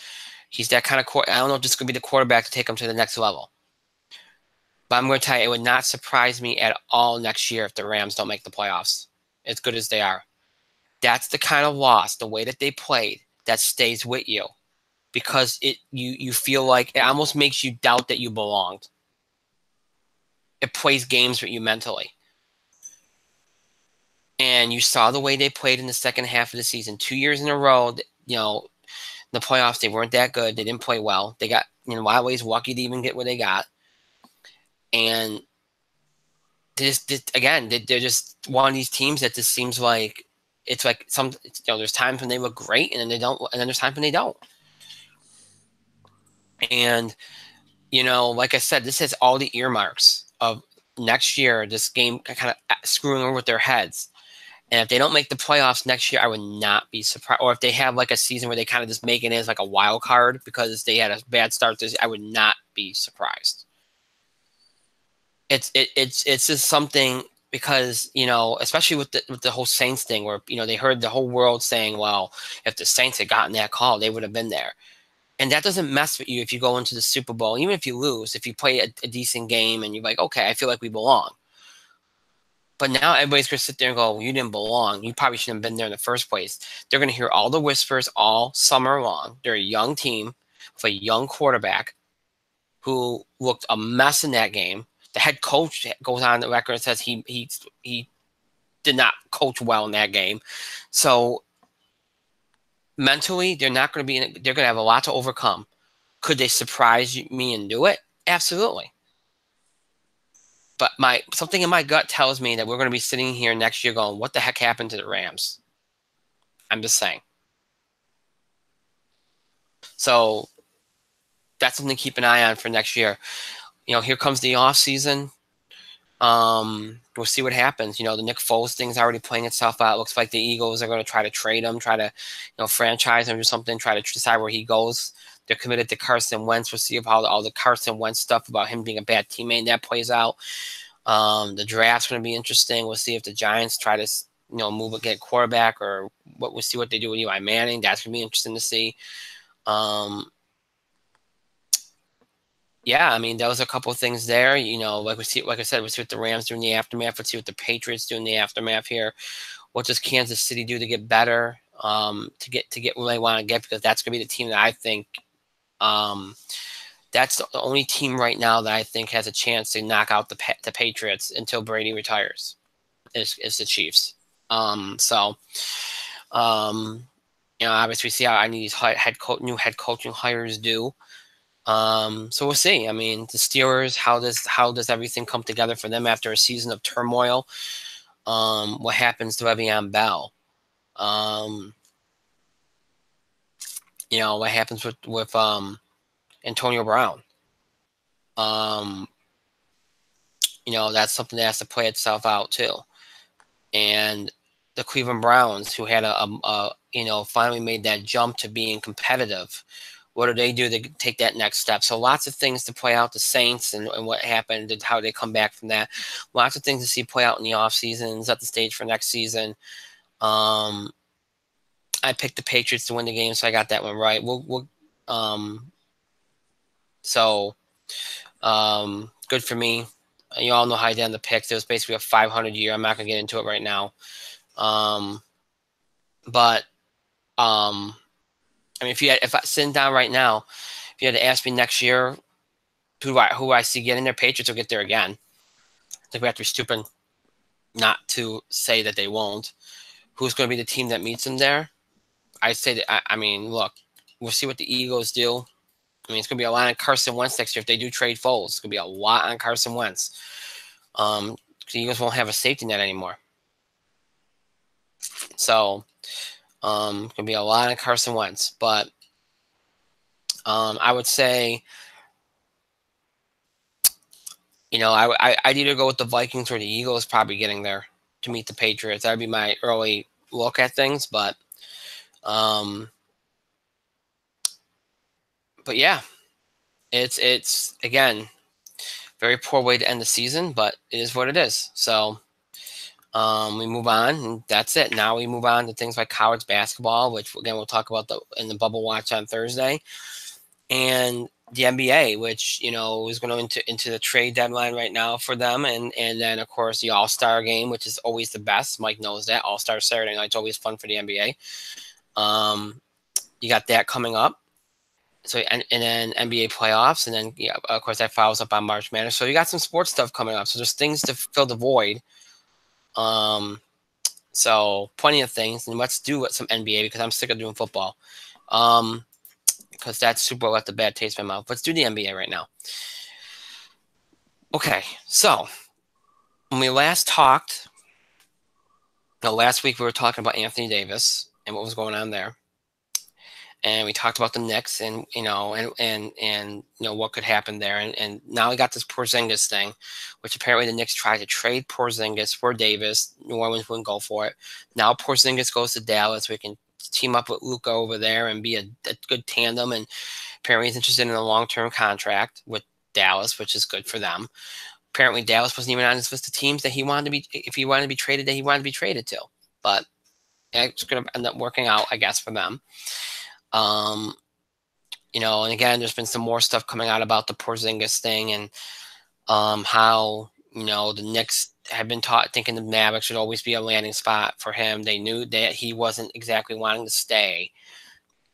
he's that kind of I don't know if this is going to be the quarterback to take him to the next level. But I'm going to tell you, it would not surprise me at all next year if the Rams don't make the playoffs, as good as they are. That's the kind of loss, the way that they played, that stays with you, because you feel like it almost makes you doubt that you belonged. It plays games with you mentally. And you saw the way they played in the second half of the season. 2 years in a row, the playoffs, they weren't that good. They didn't play well. They got, in a lot of ways, lucky to even get what they got. And they're just one of these teams that just seems like it's like there's times when they look great, and then they don't, and then there's times when they don't. And like I said, this has all the earmarks of next year. This game kind of screwing over with their heads. And if they don't make the playoffs next year, I would not be surprised. Or if they have like a season where they kind of just make it as like a wild card because they had a bad start this, I would not be surprised. It's just something, because especially with the whole Saints thing, where they heard the whole world saying, well, if the Saints had gotten that call, they would have been there. And that doesn't mess with you if you go into the Super Bowl, even if you lose, if you play a decent game and you're like, okay, I feel like we belong. But now everybody's going to sit there and go, well, you didn't belong. You probably shouldn't have been there in the first place. They're going to hear all the whispers all summer long. They're a young team with a young quarterback who looked a mess in that game. The head coach goes on the record and says he did not coach well in that game. So mentally, they're not going to be they're going to have a lot to overcome. Could they surprise me and do it? Absolutely. But something in my gut tells me that we're going to be sitting here next year going, what the heck happened to the Rams? I'm just saying. So that's something to keep an eye on for next year. Here comes the off season. We'll see what happens. The Nick Foles thing's already playing itself out. It looks like the Eagles are going to try to trade him, try to, franchise him or something, try to decide where he goes. They're committed to Carson Wentz. We'll see how all the Carson Wentz stuff about him being a bad teammate that plays out. The draft's going to be interesting. We'll see if the Giants try to, move and get a quarterback, or we'll see what they do with Eli Manning. That's going to be interesting to see. Yeah, I mean, there was a couple of things there. Like I said, we see what the Rams do in the aftermath. Let's see what the Patriots do in the aftermath here. What does Kansas City do to get better? To get where they want to get, because that's going to be the team that I think. That's the only team right now that I think has a chance to knock out the Patriots until Brady retires. Is the Chiefs. Obviously, we see how I need these new head coaching hires do. So we'll see. I mean, the Steelers, how does everything come together for them after a season of turmoil? What happens to Le'Veon Bell? What happens with Antonio Brown? That's something that has to play itself out too. And the Cleveland Browns, who had finally made that jump to being competitive. What do they do to take that next step? So lots of things to play out. The Saints and what happened and how they come back from that. Lots of things to see play out in the offseason. Set the stage for next season. I picked the Patriots to win the game, so I got that one right. Good for me. You all know how I did on the picks. It was basically a 500 year. I'm not going to get into it right now. I mean, if I sitting down right now, if you had to ask me next year who I see getting there, Patriots will get there again. I think we have to be stupid not to say that they won't. Who's going to be the team that meets them there? I say that. I mean, look, we'll see what the Eagles do. I mean, it's going to be a lot on Carson Wentz next year if they do trade Foles. It's going to be a lot on Carson Wentz. The Eagles won't have a safety net anymore. So, going to be a lot on Carson Wentz. But I would say, I'd either go with the Vikings or the Eagles probably getting there to meet the Patriots. That would be my early look at things. But yeah, it's again, very poor way to end the season, but it is what it is. So we move on, and that's it. Now we move on to things like college basketball, which again we'll talk about in the Bubble Watch on Thursday, and the NBA, which is going into the trade deadline right now for them, and then of course the All-Star game, which is always the best. Mike knows that. All-Star Saturday night's always fun for the NBA. You got that coming up. So and then NBA playoffs, and then of course that follows up on March Madness. So you got some sports stuff coming up. So there's things to fill the void. So plenty of things, and let's do some NBA because I'm sick of doing football. Because that Super Bowl left a bad taste in my mouth. Let's do the NBA right now. Okay, so when we last talked, last week we were talking about Anthony Davis and what was going on there. And we talked about the Knicks and what could happen there. And now we got this Porzingis thing, which apparently the Knicks tried to trade Porzingis for Davis. New Orleans wouldn't go for it. Now Porzingis goes to Dallas. We can team up with Luka over there and be a good tandem. And apparently he's interested in a long-term contract with Dallas, which is good for them. Apparently Dallas wasn't even on his list of teams that he wanted to be, if he wanted to be traded, that he wanted to be traded to. But it's going to end up working out, I guess, for them. And again, there's been some more stuff coming out about the Porzingis thing and how, the Knicks have been thinking the Mavericks should always be a landing spot for him. They knew that he wasn't exactly wanting to stay.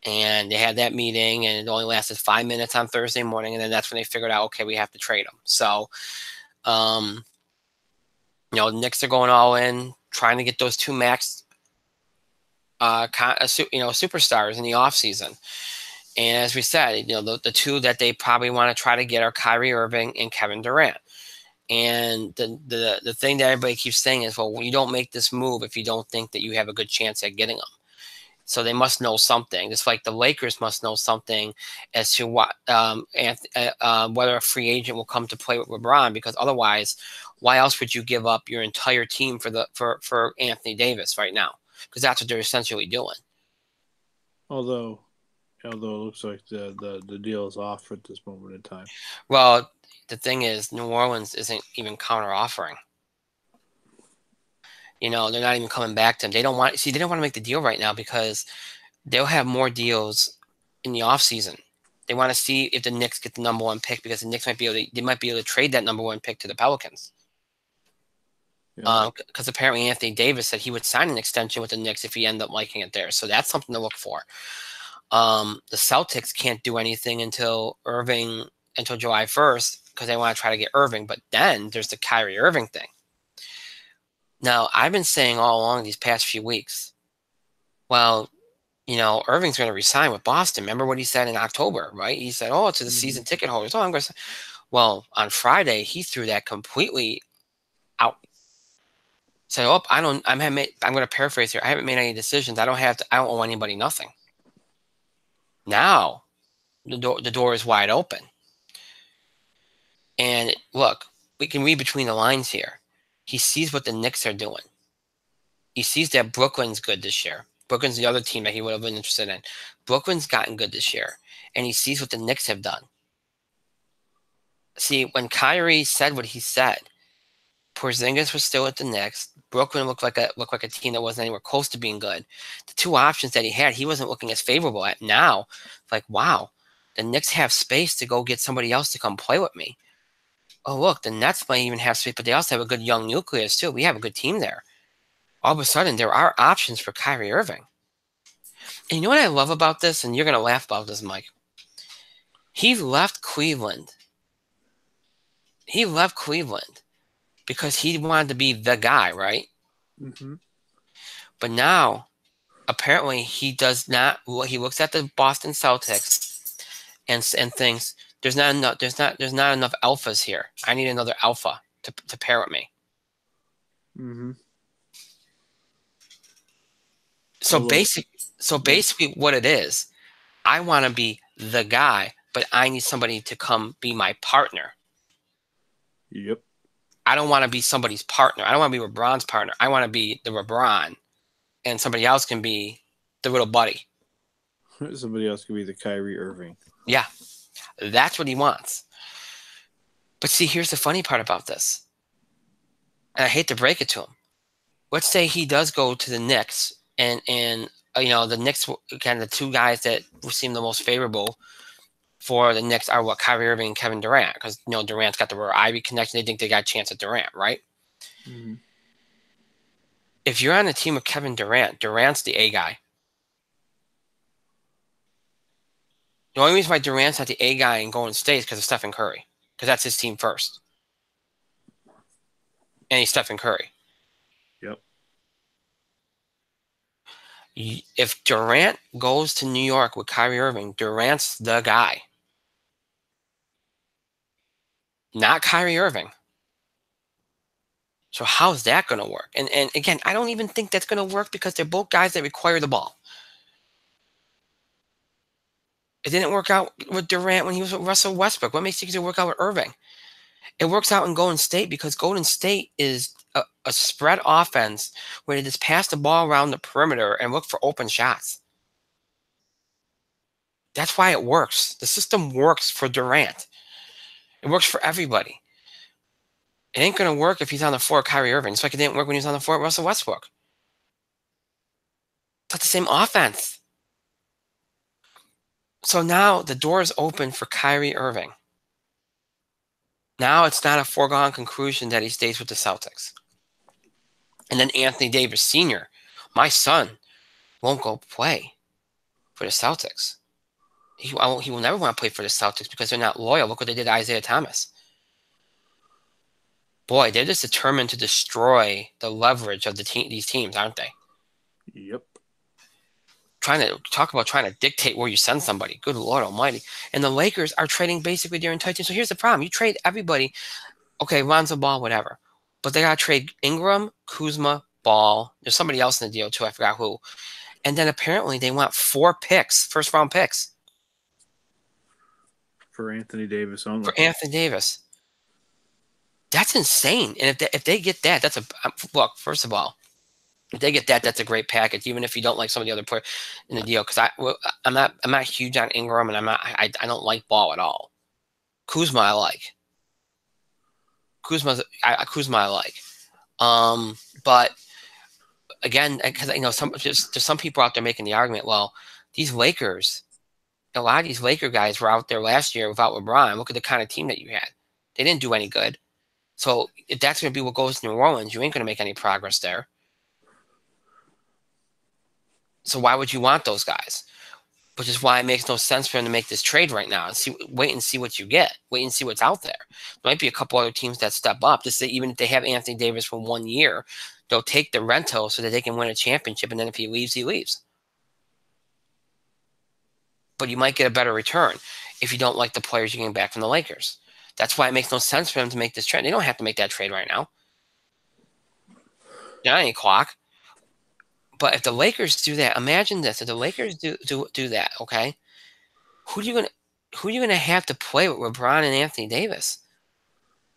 And they had that meeting, and it only lasted 5 minutes on Thursday morning, and then that's when they figured out, okay, we have to trade him. So, the Knicks are going all in, trying to get those two max superstars in the offseason. And as we said, the two that they probably want to try to get are Kyrie Irving and Kevin Durant. And the thing that everybody keeps saying is, well, you don't make this move if you don't think that you have a good chance at getting them. So they must know something. Just like the Lakers must know something as to what whether a free agent will come to play with LeBron, because otherwise, why else would you give up your entire team for Anthony Davis right now? Because that's what they're essentially doing. Although it looks like the deal is off at this moment in time. Well, the thing is, New Orleans isn't even counter-offering. They're not even coming back to him. They don't want to make the deal right now because they'll have more deals in the offseason. They want to see if the Knicks get the number one pick, because the Knicks might be able to trade that number one pick to the Pelicans. Because apparently Anthony Davis said he would sign an extension with the Knicks if he ended up liking it there. So that's something to look for. The Celtics can't do anything until July 1st because they want to try to get Irving. But then there's the Kyrie Irving thing. Now, I've been saying all along these past few weeks, well, Irving's going to resign with Boston. Remember what he said in October, right? He said, "Oh, to the season ticket holders." Oh, I'm going to. Well, on Friday, he threw that completely out. Said, "Oh, I'm going to paraphrase here. I haven't made any decisions. I don't owe anybody nothing." Now, the door is wide open. And look, we can read between the lines here. He sees what the Knicks are doing. He sees that Brooklyn's good this year. Brooklyn's the other team that he would have been interested in. Brooklyn's gotten good this year. And he sees what the Knicks have done. See, when Kyrie said what he said, Porzingis was still at the Knicks. Brooklyn looked like a team that wasn't anywhere close to being good. The two options that he had, he wasn't looking as favorable at. Now, like, wow, the Knicks have space to go get somebody else to come play with me. Oh, look, the Nets might even have space, but they also have a good young nucleus, too. We have a good team there. All of a sudden, there are options for Kyrie Irving. And you know what I love about this? And you're going to laugh about this, Mike. He left Cleveland. He left Cleveland because he wanted to be the guy, right? Mm-hmm. But now, apparently, he does not. He looks at the Boston Celtics and thinks, there's not enough alphas here. I need another alpha to pair with me. Mm-hmm. So basically what it is, I want to be the guy, but I need somebody to come be my partner. Yep. I don't want to be somebody's partner. I don't want to be LeBron's partner. I want to be the LeBron, and somebody else can be the little buddy. Somebody else can be the Kyrie Irving. Yeah, that's what he wants. But see, here's the funny part about this. And I hate to break it to him. Let's say he does go to the Knicks, and the Knicks, kind of the two guys that seem the most favorable for the Knicks are Kyrie Irving and Kevin Durant, because Durant's got the Royal Ivy connection. They think they got a chance at Durant, right? Mm-hmm. If you're on a team with Kevin Durant, Durant's the A guy. The only reason why Durant's not the A guy in Golden State is because of Stephen Curry, because that's his team first. And he's Stephen Curry. Yep. If Durant goes to New York with Kyrie Irving, Durant's the guy. Not Kyrie Irving. So how's that going to work? And again, I don't even think that's going to work because they're both guys that require the ball. It didn't work out with Durant when he was with Russell Westbrook. What makes you think it'll work out with Irving? It works out in Golden State because Golden State is a spread offense where they just pass the ball around the perimeter and look for open shots. That's why it works. The system works for Durant. It works for everybody. It ain't going to work if he's on the floor with Kyrie Irving. It's like it didn't work when he was on the floor with Russell Westbrook. It's not the same offense. So now the door is open for Kyrie Irving. Now it's not a foregone conclusion that he stays with the Celtics. And then Anthony Davis Sr., my son, won't go play for the Celtics. He will never want to play for the Celtics because they're not loyal. Look what they did to Isaiah Thomas. Boy, they're just determined to destroy the leverage of these teams, aren't they? Yep. Trying to dictate where you send somebody. Good Lord Almighty. And the Lakers are trading basically their entire team. So here's the problem. You trade everybody. Okay, Lonzo Ball, whatever. But they got to trade Ingram, Kuzma, Ball. There's somebody else in the deal, too. I forgot who. And then apparently they want 4 picks, first-round picks. For Anthony Davis only. For Anthony Davis. That's insane. And if they get that, that's look, first of all, if they get that, that's a great package, even if you don't like some of the other players in the deal. Because I'm not huge on Ingram, and I don't like Ball at all. Kuzma I like. Kuzma I like. But again, because there's some people out there making the argument. Well, these Lakers, a lot of these Laker guys were out there last year without LeBron. Look at the kind of team that you had. They didn't do any good. So if that's going to be what goes to New Orleans, you ain't going to make any progress there. So why would you want those guys? Which is why it makes no sense for him to make this trade right now and wait and see what you get. Wait and see what's out there. There might be a couple other teams that step up. Just say even if they have Anthony Davis for 1 year, they'll take the rental so that they can win a championship. And then if he leaves, he leaves. but you might get a better return if you don't like the players you're getting back from the Lakers. That's why it makes no sense for them to make this trade. They don't have to make that trade right now. Not any clock. But if the Lakers do that, imagine this: if the Lakers do that, okay, who are you gonna have to play with LeBron and Anthony Davis?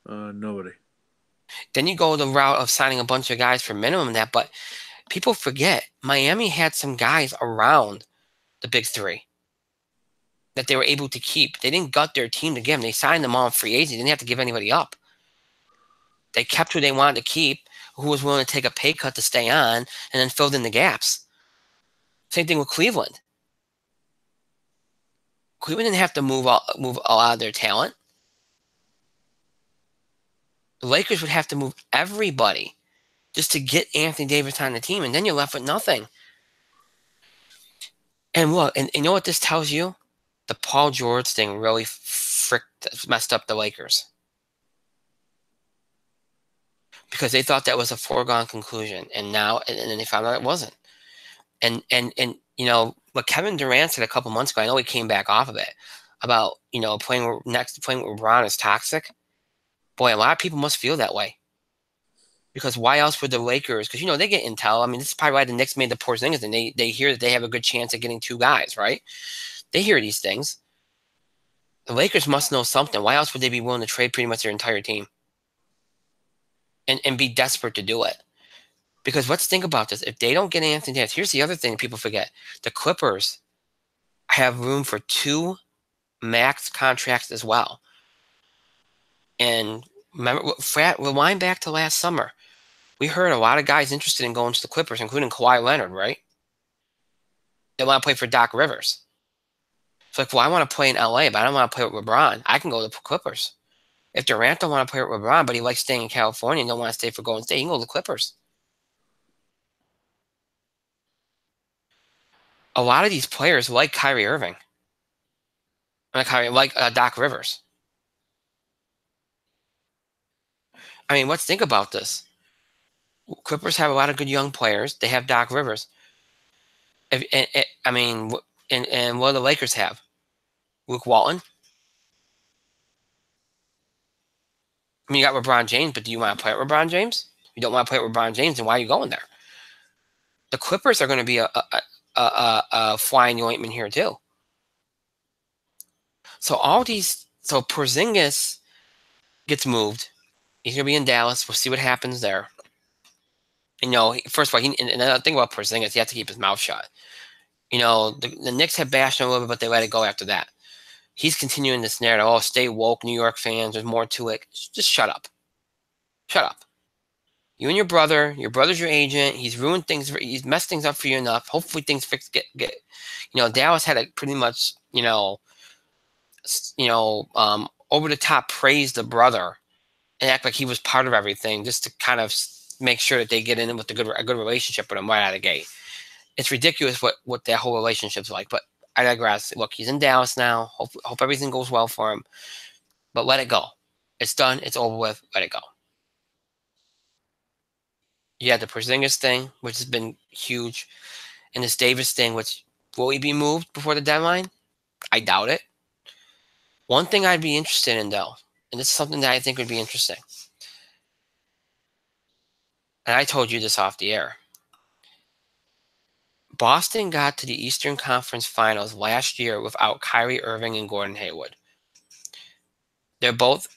Nobody. Then you go the route of signing a bunch of guys for minimum that, but people forget Miami had some guys around the big three that they were able to keep. They didn't gut their team to give them. They signed them all in free agency. They didn't have to give anybody up. They kept who they wanted to keep, who was willing to take a pay cut to stay on, and then filled in the gaps. Same thing with Cleveland. Cleveland didn't have to move a lot of their talent. The Lakers would have to move everybody just to get Anthony Davis on the team, and then you're left with nothing. And look, and you know what this tells you? The Paul George thing really messed up the Lakers. Because they thought that was a foregone conclusion, and then they found out it wasn't. And you know what Kevin Durant said a couple months ago, I know he came back off of it, about playing with LeBron is toxic. Boy, a lot of people must feel that way. Because why else would the Lakers? Because they get intel. I mean, this is probably why the Knicks made the Porzingis, and they hear that they have a good chance of getting two guys, right? They hear these things. The Lakers must know something. Why else would they be willing to trade pretty much their entire team and be desperate to do it? Because let's think about this. If they don't get Anthony Davis, here's the other thing people forget. The Clippers have room for 2 max contracts as well. And remember, rewind back to last summer. We heard a lot of guys interested in going to the Clippers, including Kawhi Leonard, right? They want to play for Doc Rivers. It's like, well, I want to play in LA, but I don't want to play with LeBron. I can go to the Clippers. If Durant don't want to play with LeBron, but he likes staying in California and don't want to stay for Golden State, he can go to the Clippers. A lot of these players like Kyrie Irving. Like Doc Rivers. I mean, let's think about this. Clippers have a lot of good young players. They have Doc Rivers. And what do the Lakers have? Luke Walton. I mean, you got LeBron James, but do you want to play with LeBron James? You don't want to play with LeBron James, then why are you going there? The Clippers are going to be a fly in the ointment here too. So Porzingis gets moved. He's going to be in Dallas. We'll see what happens there. First of all, and another thing about Porzingis, he has to keep his mouth shut. The Knicks have bashed him a little bit, but they let it go after that. He's continuing this narrative. Oh, stay woke, New York fans. There's more to it. Just shut up. Shut up. You and your brother's your agent. He's ruined things. He's messed things up for you enough. Hopefully things get. Dallas had to pretty much, over the top praise the brother and act like he was part of everything, just to kind of make sure that they get in with a good relationship with him right out of the gate. It's ridiculous what that whole relationship's like, but I digress. Look, he's in Dallas now. Hope everything goes well for him, but let it go. It's done. It's over with. Let it go. You had the Porzingis thing, which has been huge, and this Davis thing, which will he be moved before the deadline? I doubt it. One thing I'd be interested in, though, and this is something that I think would be interesting, and I told you this off the air. Boston got to the Eastern Conference Finals last year without Kyrie Irving and Gordon Hayward. They're both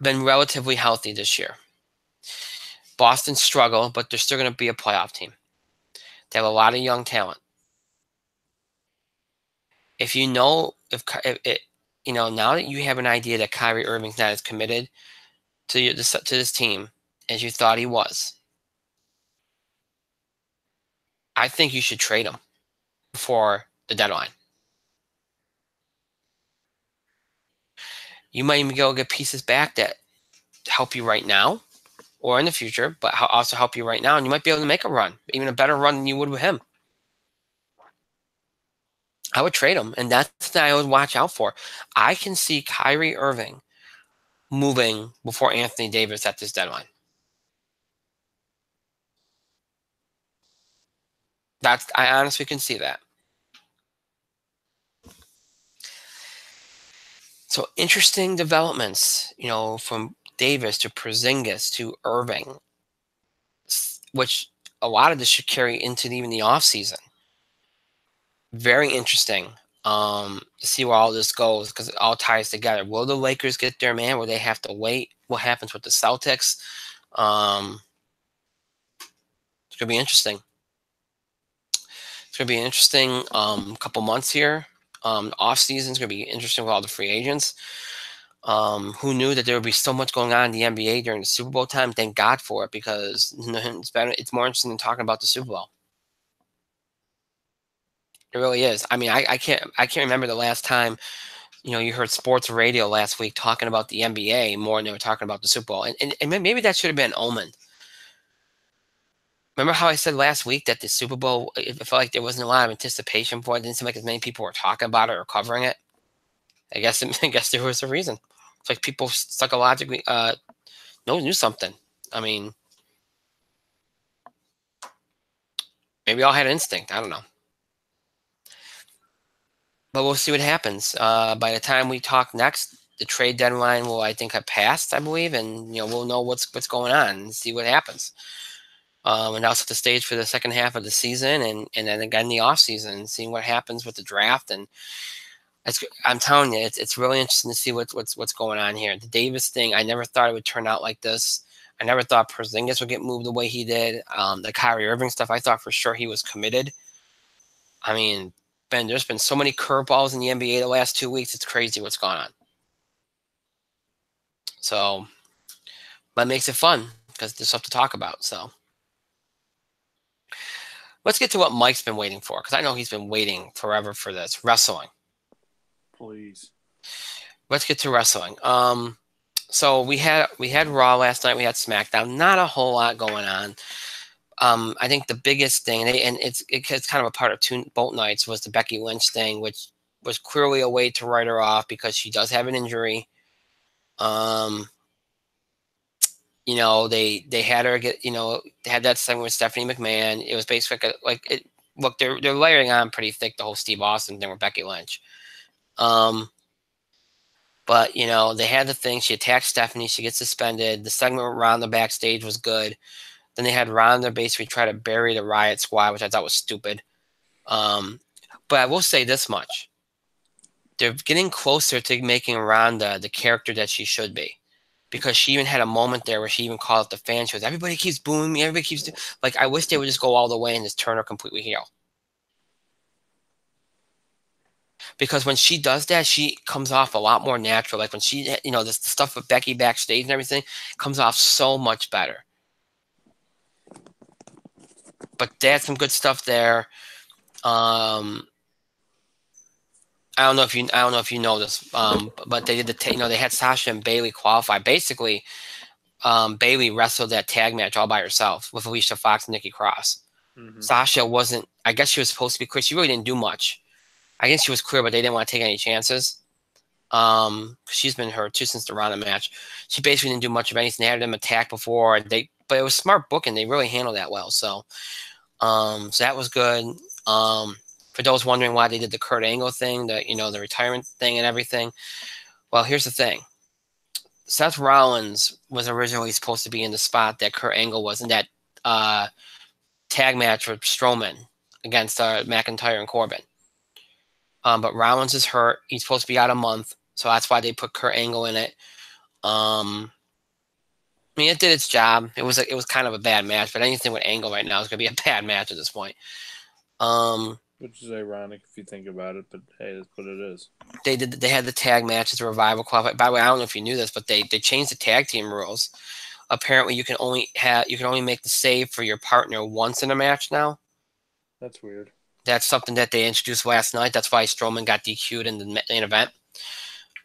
been relatively healthy this year. Boston struggled, but they're still going to be a playoff team. They have a lot of young talent. Now that you have an idea that Kyrie Irving's not as committed to this team as you thought he was, I think you should trade him before the deadline. You might even go get pieces back that help you right now or in the future, but also help you right now, and you might be able to make a run, even a better run than you would with him. I would trade him, and that's what I would watch out for. I can see Kyrie Irving moving before Anthony Davis at this deadline. I honestly can see that. So interesting developments, from Davis to Porzingis to Irving, which a lot of this should carry into even the offseason. Very interesting to see where all this goes because it all ties together. Will the Lakers get their man? Will they have to wait? What happens with the Celtics? It's going to be interesting. It's going to be an interesting couple months here. Off season is going to be interesting with all the free agents. Who knew that there would be so much going on in the NBA during the Super Bowl time? Thank God for it because it's more interesting than talking about the Super Bowl. It really is. I mean, I can't remember the last time you heard sports radio last week talking about the NBA more than they were talking about the Super Bowl, and maybe that should have been an omen. Remember how I said last week that the Super Bowl, it felt like there wasn't a lot of anticipation for it. It didn't seem like as many people were talking about it or covering it. I guess there was a reason. It's like people psychologically knew something. I mean, maybe all had instinct. I don't know. But we'll see what happens. By the time we talk next, the trade deadline will, I think, have passed, I believe, and we'll know what's going on and see what happens. And I'll set the stage for the second half of the season, and then again the off season, seeing what happens with the draft. And I'm telling you, it's really interesting to see what's going on here. The Davis thing, I never thought it would turn out like this. I never thought Porzingis would get moved the way he did. The Kyrie Irving stuff, I thought for sure he was committed. I mean, Ben, there's been so many curveballs in the NBA the last 2 weeks. It's crazy what's gone on. So, but it makes it fun because there's stuff to talk about. So, let's get to what Mike's been waiting for because I know he's been waiting forever for this. Wrestling. Please. Let's get to wrestling. So we had Raw last night. We had SmackDown. Not a whole lot going on. I think the biggest thing, and it's kind of a part of both nights, was the Becky Lynch thing, which was clearly a way to write her off because she does have an injury. They had her get, they had that segment with Stephanie McMahon. It was basically look, they're layering on pretty thick the whole Steve Austin thing with Becky Lynch. But they had the thing. She attacked Stephanie. She gets suspended. The segment around the backstage was good. Then they had Ronda basically try to bury the Riot Squad, which I thought was stupid. But I will say this much. They're getting closer to making Ronda the character that she should be. Because she even had a moment there where she even called out the fans. She goes, everybody keeps booing me. Everybody keeps like, I wish they would just go all the way and just turn her completely heel. Because when she does that, she comes off a lot more natural. Like when she, the stuff with Becky backstage and everything comes off so much better. But they had some good stuff there. I don't know if you know this, but they did they had Sasha and Bayley qualify. Basically, Bayley wrestled that tag match all by herself with Alicia Fox and Nikki Cross. Mm-hmm. Sasha wasn't. I guess she was supposed to be clear. She really didn't do much. I guess she was clear, but they didn't want to take any chances. She's been hurt too since the Ronda match. She basically didn't do much of anything. They had them attack before, but it was smart booking. They really handled that well. So that was good. For those wondering why they did the Kurt Angle thing, the retirement thing and everything. Well, here's the thing. Seth Rollins was originally supposed to be in the spot that Kurt Angle was in that tag match with Strowman against McIntyre and Corbin. But Rollins is hurt. He's supposed to be out a month, so that's why they put Kurt Angle in it. I mean, it did its job. It was kind of a bad match, but anything with Angle right now is going to be a bad match at this point. Which is ironic if you think about it, but hey, that's what it is. They had the tag match as a Revival qualify. By the way, I don't know if you knew this, but they changed the tag team rules. Apparently, you can only make the save for your partner once in a match now. That's weird. That's something that they introduced last night. That's why Strowman got DQ'd in the main event.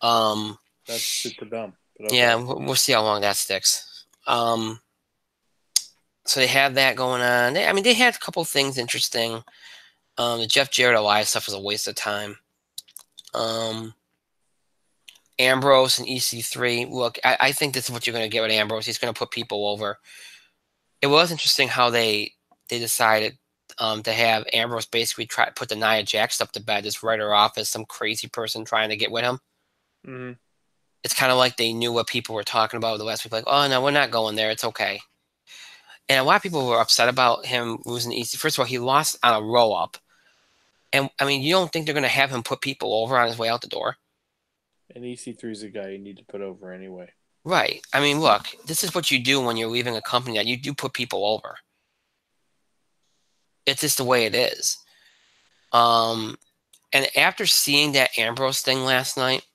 That's super dumb. Okay. Yeah, we'll see how long that sticks. So they have that going on. They had a couple things interesting. The Jeff Jarrett Elias stuff was a waste of time. Ambrose and EC3. Look, I think this is what you're going to get with Ambrose. He's going to put people over. It was interesting how they decided to have Ambrose basically try to put the Nia Jax stuff to bed, just write her off as some crazy person trying to get with him. Mm-hmm. It's kind of like they knew what people were talking about the last week. Like, oh no, we're not going there. It's okay. And a lot of people were upset about him losing EC. First of all, he lost on a roll up. And I mean, you don't think they're going to have him put people over on his way out the door? And EC3 is a guy you need to put over anyway. Right. I mean, look, this is what you do when you're leaving a company, that you do put people over. It's just the way it is. And after seeing that Ambrose thing last night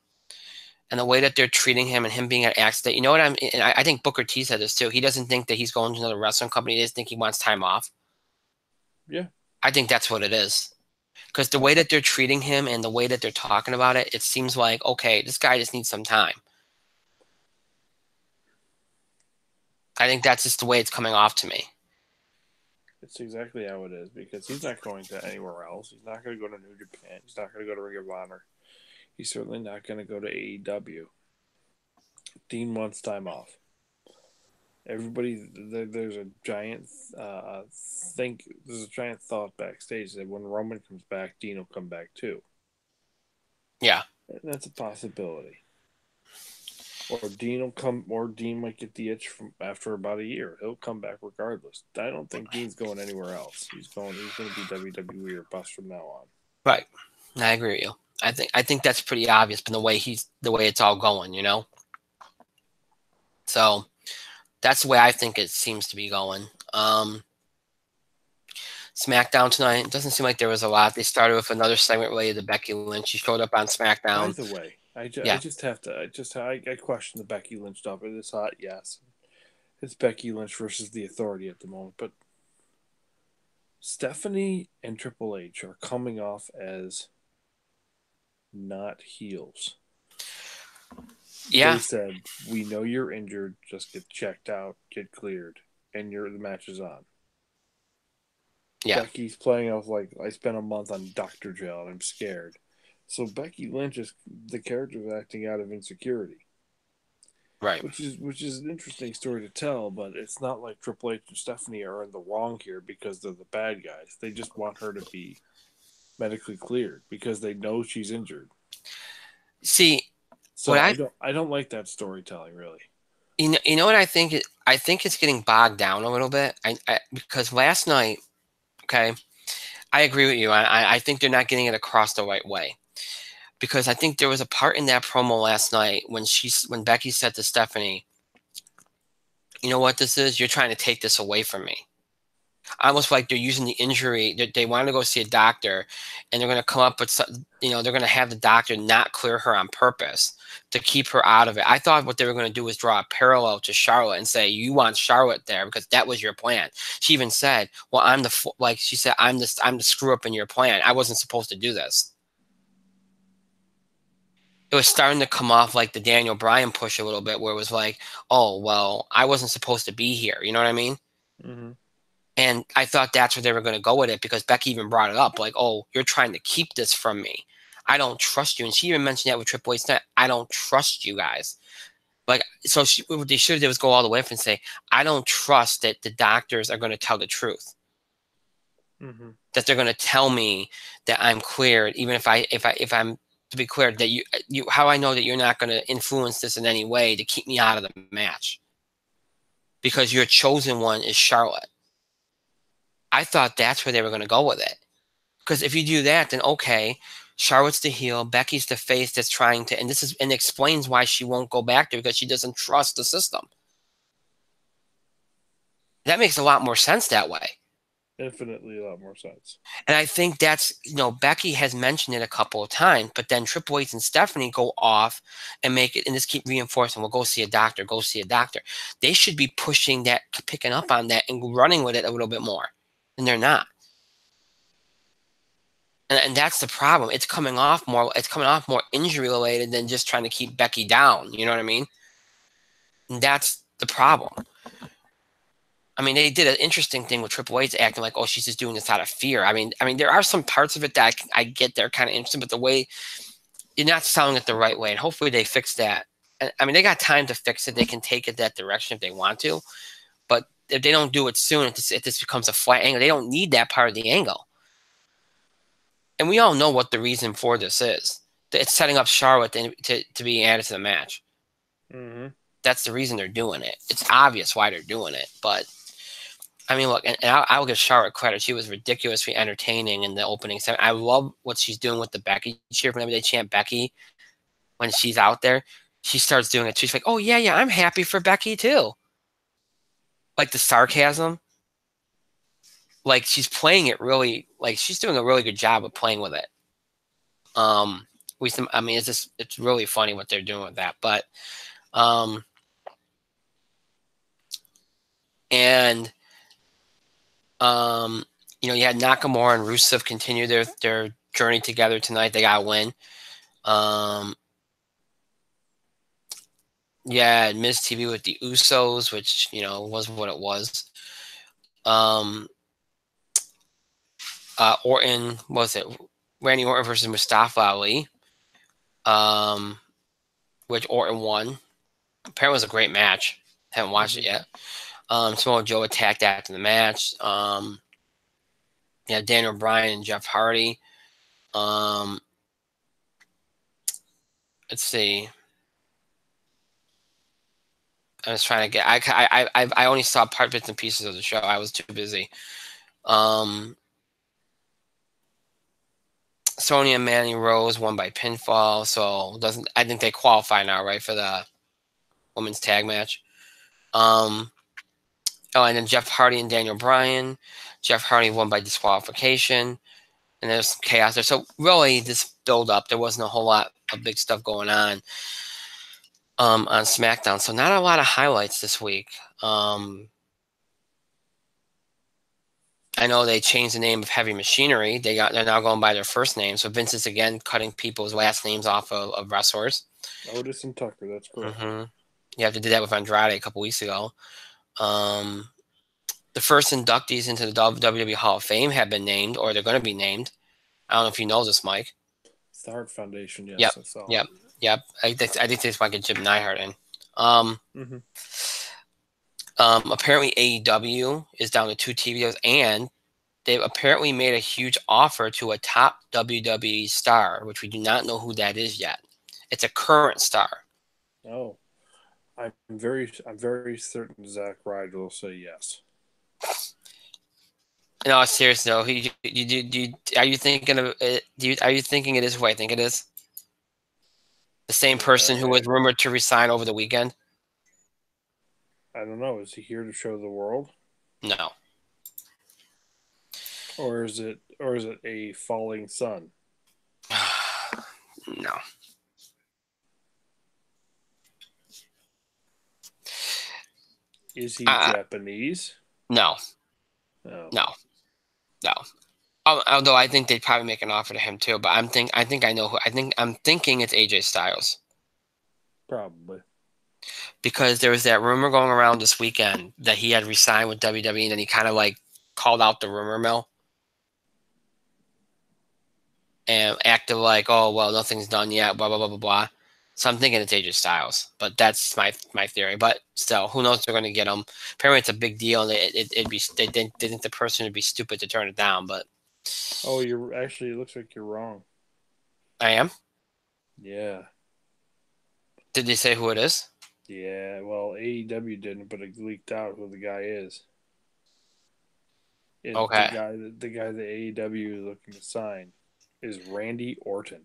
and the way that they're treating him and him being an accident, you know what I think Booker T said this too. He doesn't think that he's going to another wrestling company. He just think he wants time off. Yeah. I think that's what it is. Because the way that they're treating him and the way that they're talking about it, it seems like, okay, this guy just needs some time. I think that's just the way it's coming off to me. It's exactly how it is, because he's not going to anywhere else. He's not going to go to New Japan. He's not going to go to Ring of Honor. He's certainly not going to go to AEW. Dean wants time off. Everybody, there's a giant there's a giant thought backstage that when Roman comes back, Dean will come back too. Yeah. And that's a possibility. Or Dean might get the itch from after about a year. He'll come back regardless. I don't think Dean's going anywhere else. He's going to be WWE or bust from now on. Right. I agree with you. I think that's pretty obvious, but the way it's all going, you know? So that's the way I think it seems to be going. SmackDown tonight, it doesn't seem like there was a lot. They started with another segment related to Becky Lynch. She showed up on SmackDown. By the way, I question the Becky Lynch stuff. It is hot, yes. It's Becky Lynch versus the Authority at the moment, but Stephanie and Triple H are coming off as not heels. Yeah. They said, we know you're injured, just get checked out, get cleared, and the match is on. Yeah. Becky's playing off like, I spent a month on Dr. Jail and I'm scared. So Becky Lynch the character's acting out of insecurity. Right. Which is an interesting story to tell, but it's not like Triple H and Stephanie are in the wrong here because they're the bad guys. They just want her to be medically cleared because they know she's injured. See, so I don't like that storytelling, really. You know what I think? I think it's getting bogged down a little bit. Because last night, okay, I agree with you. I think they're not getting it across the right way. Because I think there was a part in that promo last night when Becky said to Stephanie, "You know what this is? You're trying to take this away from me." Almost like they're using the injury. They want to go see a doctor, and they're going to come up with, they're going to have the doctor not clear her on purpose to keep her out of it. I thought what they were going to do was draw a parallel to Charlotte and say, you want Charlotte there because that was your plan. She even said, well, I'm the screw up in your plan. I wasn't supposed to do this. It was starting to come off like the Daniel Bryan push a little bit, where it was like, oh, well, I wasn't supposed to be here. You know what I mean? Mm-hmm. And I thought that's where they were going to go with it, because Becky even brought it up, like, oh, you're trying to keep this from me. I don't trust you. And she even mentioned that with Triple H. I don't trust you guys. Like, so what they should have did was go all the way up and say, I don't trust that the doctors are going to tell the truth. Mm-hmm. That they're going to tell me that I'm cleared, even if I'm to be cleared, that you how I know that you're not going to influence this in any way to keep me out of the match, because your chosen one is Charlotte. I thought that's where they were going to go with it, because if you do that, then okay, Charlotte's the heel, Becky's the face that's trying to, and explains why she won't go back there, because she doesn't trust the system. That makes a lot more sense that way. Infinitely a lot more sense. And I think that's, Becky has mentioned it a couple of times, but then Triple H and Stephanie go off and make it, and just keep reinforcing, well, go see a doctor, go see a doctor. They should be pushing that, picking up on that, and running with it a little bit more. And they're not. And that's the problem. It's coming off more injury related than just trying to keep Becky down. You know what I mean? And that's the problem. I mean, they did an interesting thing with Triple H acting like, oh, she's just doing this out of fear. I mean, there are some parts of it that I get they're kind of interesting, but the way you're not selling it the right way, and hopefully they fix that. And, I mean, they got time to fix it. They can take it that direction if they want to, but if they don't do it soon, it just becomes a flat angle. They don't need that part of the angle. And we all know what the reason for this is. it's setting up Charlotte to be added to the match. Mm-hmm. That's the reason they're doing it. It's obvious why they're doing it, but I mean, look, and I'll give Charlotte credit. She was ridiculously entertaining in the opening segment. I love what she's doing with the Becky cheer. Whenever they chant Becky, when she's out there, she starts doing it. She's like, "Oh yeah, I'm happy for Becky too." Like the sarcasm, like she's playing it really, like she's doing a really good job of playing with it. I mean, it's really funny what they're doing with that, but and you had Nakamura and Rusev continue their journey together tonight. They got a win. Yeah, Miz TV with the Usos, which was what it was. Orton, what was it? Randy Orton versus Mustafa Ali, which Orton won. Apparently, it was a great match. Haven't watched it yet. Samoa Joe attacked after the match. Daniel Bryan and Jeff Hardy. Let's see. I was trying to get. I only saw bits and pieces of the show. I was too busy. Sonya and Mandy Rose won by pinfall, so I think they qualify now, right, for the women's tag match. And then Jeff Hardy and Daniel Bryan. Jeff Hardy won by disqualification, and there's some chaos there. So really, this build up, there wasn't a whole lot of big stuff going on SmackDown. So not a lot of highlights this week. I know they changed the name of Heavy Machinery. They're now going by their first name. So Vince is again cutting people's last names off of wrestlers. Otis and Tucker, that's correct. Mm-hmm. You have to do that with Andrade a couple weeks ago. The first inductees into the WWE Hall of Fame have been named, or they're going to be named. I don't know if you know this, Mike. It's the Hart Foundation, yes. Yep. I saw Yep. I think this might get Jim Neidhart in. Apparently AEW is down to 2 TVs, and they've apparently made a huge offer to a top WWE star, which we do not know who that is yet. It's a current star. Oh, I'm very certain Zack Ryder will say yes. No, seriously though, are you thinking of it? Are you thinking it is who I think it is? The same person who was rumored to resign over the weekend? I don't know. Is he here to show the world? No. Or is it a falling sun? No. Is he Japanese? No. No. No. Although I think they'd probably make an offer to him too, but I'm thinking it's AJ Styles. Probably. Because there was that rumor going around this weekend that he had resigned with WWE, and then he kind of like called out the rumor mill and acted like, oh, well, nothing's done yet, blah, blah, blah, blah, blah. So I'm thinking it's AJ Styles, but that's my theory. But still, who knows if they're going to get him. Apparently it's a big deal. They think the person would be stupid to turn it down, but. Oh, it looks like you're wrong. I am? Yeah. Did they say who it is? Yeah, well, AEW didn't, but it leaked out who the guy is. Okay. The guy that AEW is looking to sign is Randy Orton.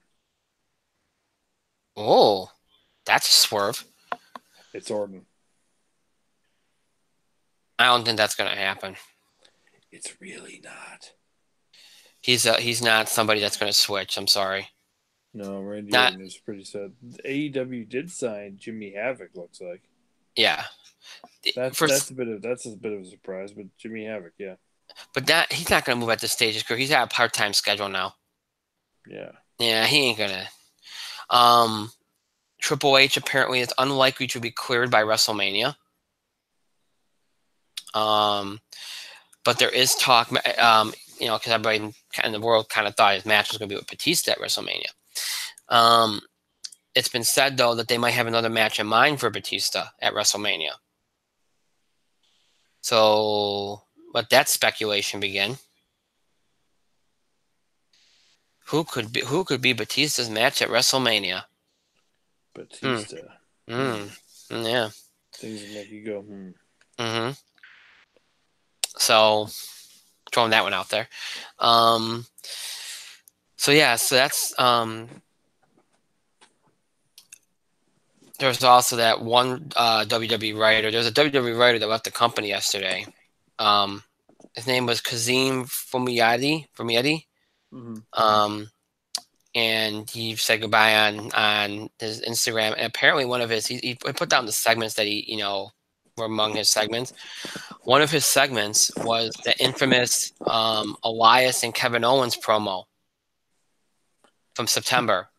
Oh, that's a swerve. It's Orton. I don't think that's going to happen. It's really not. He's not somebody that's going to switch. I'm sorry. No, Randy Orton is pretty sad. AEW did sign Jimmy Havoc. Looks like. Yeah. That's a bit of a surprise, but Jimmy Havoc, yeah. But he's not going to move at this stage of his career. He's got a part-time schedule now. Yeah. Yeah, he ain't gonna. Triple H apparently is unlikely to be cleared by WrestleMania. But there is talk, because everybody in the world kind of thought his match was going to be with Batista at WrestleMania. It's been said, though, that they might have another match in mind for Batista at WrestleMania. So let that speculation begin. Who could be Batista's match at WrestleMania? Batista. Yeah. Things that make you go, Mm-hmm. So throwing that one out there. So yeah, so that's there's also that one WWE writer. There's a WWE writer that left the company yesterday. His name was Kazim Fumiyadi. And he said goodbye on his Instagram. And apparently, one of his he put down the segments that he were among his segments. One of his segments was the infamous Elias and Kevin Owens promo from September.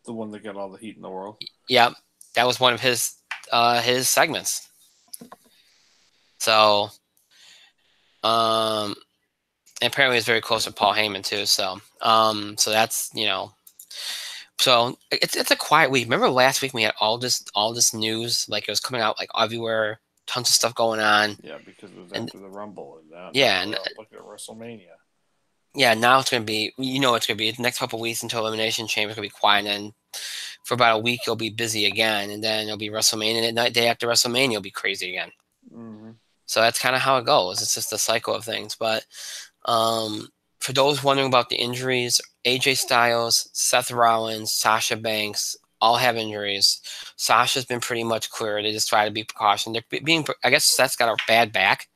The one that got all the heat in the world. Yep, that was one of his segments. So, and apparently, it's very close to Paul Heyman too. So that's So it's a quiet week. Remember last week we had all this news, like it was coming out like everywhere, tons of stuff going on. Yeah, because it was after the Rumble, and now look at WrestleMania. Yeah, now it's gonna be it's gonna be the next couple of weeks until Elimination Chamber is gonna be quiet, and then for about a week you'll be busy again, and then it'll be WrestleMania, and the day after WrestleMania will be crazy again. Mm-hmm. So that's kind of how it goes. It's just a cycle of things. But for those wondering about the injuries, AJ Styles, Seth Rollins, Sasha Banks all have injuries. Sasha's been pretty much clear. They just try to be precautioned. I guess Seth's got a bad back.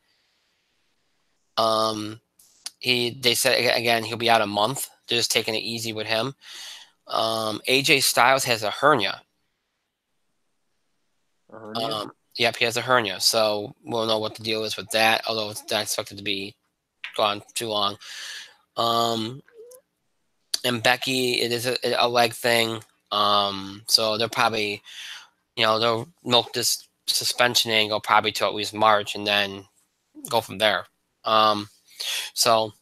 They said again he'll be out a month. They're just taking it easy with him. AJ Styles has a hernia. A hernia? Yep, he has a hernia. So we'll know what the deal is with that. Although it's not expected to be gone too long. And Becky, it is a leg thing. So they'll probably, they'll milk this suspension angle probably till at least March, and then go from there. So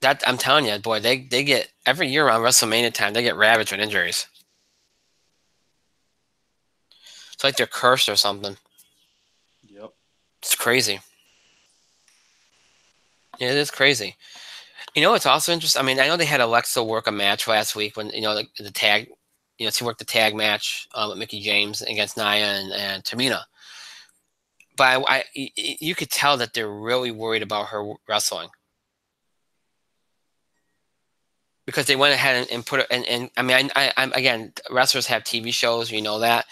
that I'm telling you, boy, they get every year around WrestleMania time, they get ravaged with injuries. It's like they're cursed or something. Yep. It's crazy. Yeah, it is crazy. It's also interesting. I mean, I know they had Alexa work a match last week when the tag. She worked the tag match with Mickie James against Nia and Tamina. But you could tell that they're really worried about her wrestling. Because they went ahead and put it, and I mean, I'm again, wrestlers have TV shows, that,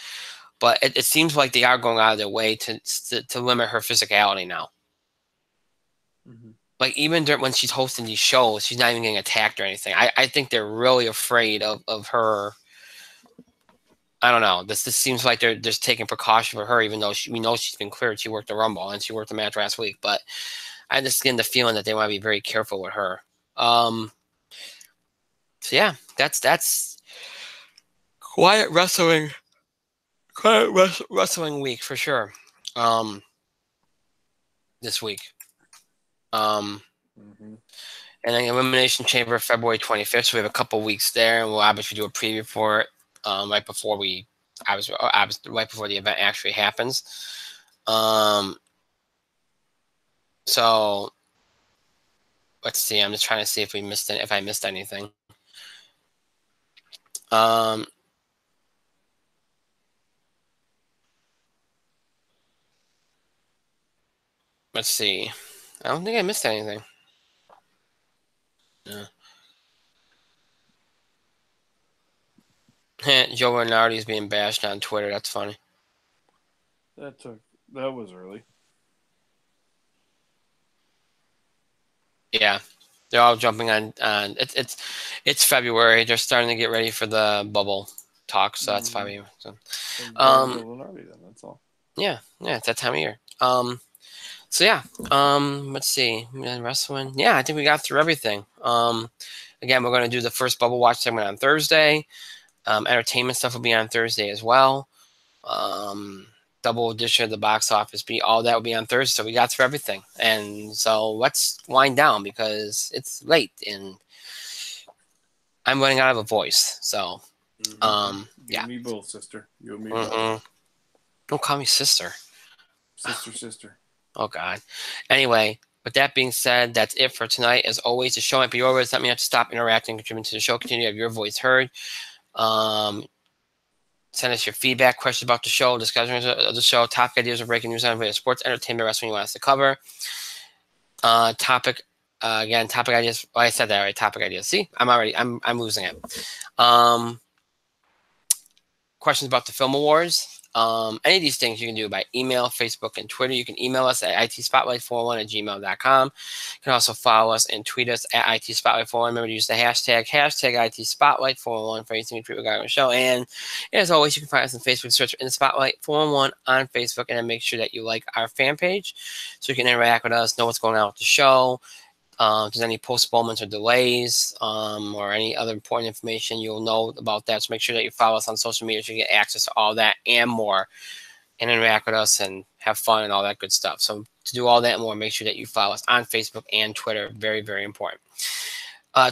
but it seems like they are going out of their way to limit her physicality now. Mm-hmm. Like even when she's hosting these shows, she's not even getting attacked or anything. I think they're really afraid of her. I don't know. This seems like they're just taking precaution for her, even though we know she's been cleared. She worked the Rumble and she worked the match last week, but I just get the feeling that they want to be very careful with her. So yeah, that's quiet wrestling week for sure. This week. Mm-hmm. And then Elimination Chamber February 25th. So we have a couple weeks there, and we'll obviously do a preview for it right before right before the event actually happens. So let's see. I'm just trying to see if I missed anything. Let's see. I don't think I missed anything. Yeah. Joe Renardi's being bashed on Twitter. That's funny. That was early. Yeah, they're all jumping on. It's February. They're starting to get ready for the bubble talk, so that's probably. So. Renardi, then that's all. Yeah, it's that time of year. So yeah, let's see. Wrestling. Yeah, I think we got through everything. Again, we're going to do the first Bubble Watch segment on Thursday. Entertainment stuff will be on Thursday as well. Double edition of the box office all that will be on Thursday. So we got through everything. And so let's wind down because it's late and I'm running out of a voice. So, You yeah. and me both, sister. You and me both. Don't call me sister. Sister. Oh, God. Anyway, With that being said, that's it for tonight. As always, the show might be over. It's not mean you have to stop interacting, contributing to the show. Continue to have your voice heard. Send us your feedback, questions about the show, discussions of the show, topic ideas or breaking news on sports, entertainment, wrestling you want us to cover. Topic ideas. Well, I said that right. Topic ideas. See, I'm losing it. Questions about the Film Awards. Any of these things you can do by email, Facebook, and Twitter. You can email us at itspotlight401@gmail.com. You can also follow us and tweet us at itspotlight401. Remember to use the hashtag itspotlight401 for anything you tweet regarding the show. And as always, you can find us on Facebook. Search in the Spotlight 401 on Facebook, and then make sure that you like our fan page so you can interact with us, know what's going on with the show. If there's any postponements or delays or any other important information, you'll know about that. So make sure that you follow us on social media so you get access to all that and more and interact with us and have fun and all that good stuff. So to do all that and more, make sure that you follow us on Facebook and Twitter. Very, very important.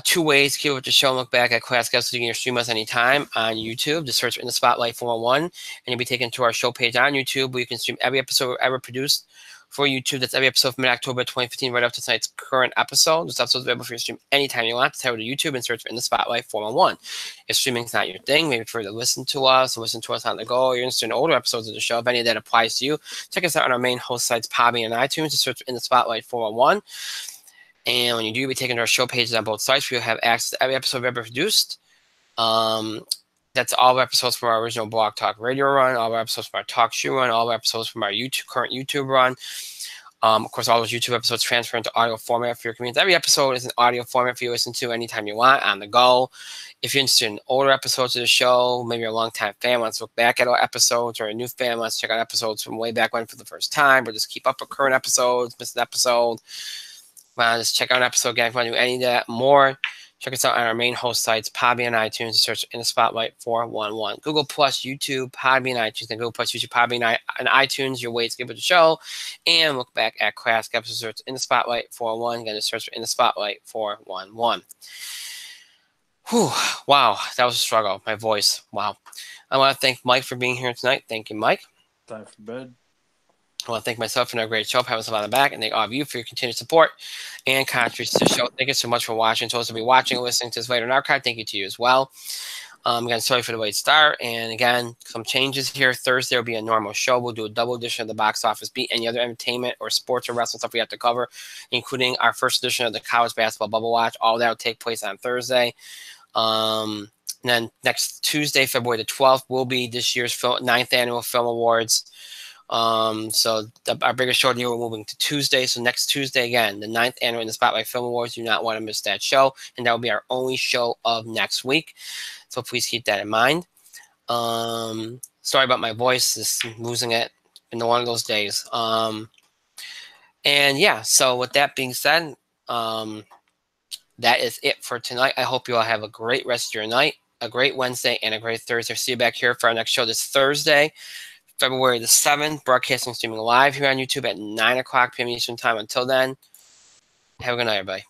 2 ways to keep up with the show and look back at class guests. You can stream us anytime on YouTube. Just search in the Spotlight 401 and you'll be taken to our show page on YouTube where you can stream every episode ever produced for YouTube. That's every episode from mid-October 2015 right up to tonight's current episode. This episode is available for you to stream anytime you want. Just head over to YouTube and search for In the Spotlight 411. If streaming's not your thing, maybe prefer to listen to us on the go, or you're interested in older episodes of the show, if any of that applies to you, check us out on our main host sites, Podbean and iTunes. Just search for In the Spotlight 411. And when you do, you'll be taken to our show pages on both sites where you'll have access to every episode we've ever produced. That's all our episodes from our original Blog Talk Radio run, all our episodes from our Talk Show run, all our episodes from our current YouTube run. Of course, all those YouTube episodes transfer into audio format for your convenience. Every episode is an audio format for you to listen to anytime you want on the go. If you're interested in older episodes of the show, maybe you're a longtime fan, wants to look back at our episodes, or a new fan wants to check out episodes from way back when for the first time, or just keep up with current episodes, miss an episode, just check out an episode again if you want to do any of that more. Check us out on our main host sites, Podbean and iTunes, and search In the Spotlight 411. Google Plus, YouTube, Podbean, iTunes, and Google Plus, YouTube, Podbean, and iTunes, your way to get with the show. And look back at classic episodes, search In the Spotlight 411. Again, just search for In the Spotlight 411. Whew, wow, that was a struggle. My voice, wow. I want to thank Mike for being here tonight. Thank you, Mike. Time for bed. I want to thank myself for another great show, having us on the back, and thank all of you for your continued support and contributions to the show. Thank you so much for watching. To those who will be watching and listening to this later in archive, thank you to you as well. Again, sorry for the late start. And again, some changes here. Thursday will be a normal show. We'll do a double edition of the Box Office Beat, any other entertainment or sports or wrestling stuff we have to cover, including our first edition of the College Basketball Bubble Watch. All that will take place on Thursday. And then next Tuesday, February the 12th, will be this year's 9th Annual Film Awards. So our biggest show of the year, we're moving to Tuesday. So next Tuesday, again, the 9th Annual In the Spotlight Film Awards. You do not want to miss that show. And that will be our only show of next week. So please keep that in mind. Sorry about my voice. Just losing it in one of those days. And yeah, so with that being said, that is it for tonight. I hope you all have a great rest of your night, a great Wednesday, and a great Thursday. See you back here for our next show this Thursday, February the 7th, broadcasting streaming live here on YouTube at 9 o'clock p.m. Eastern Time. Until then, have a good night, everybody.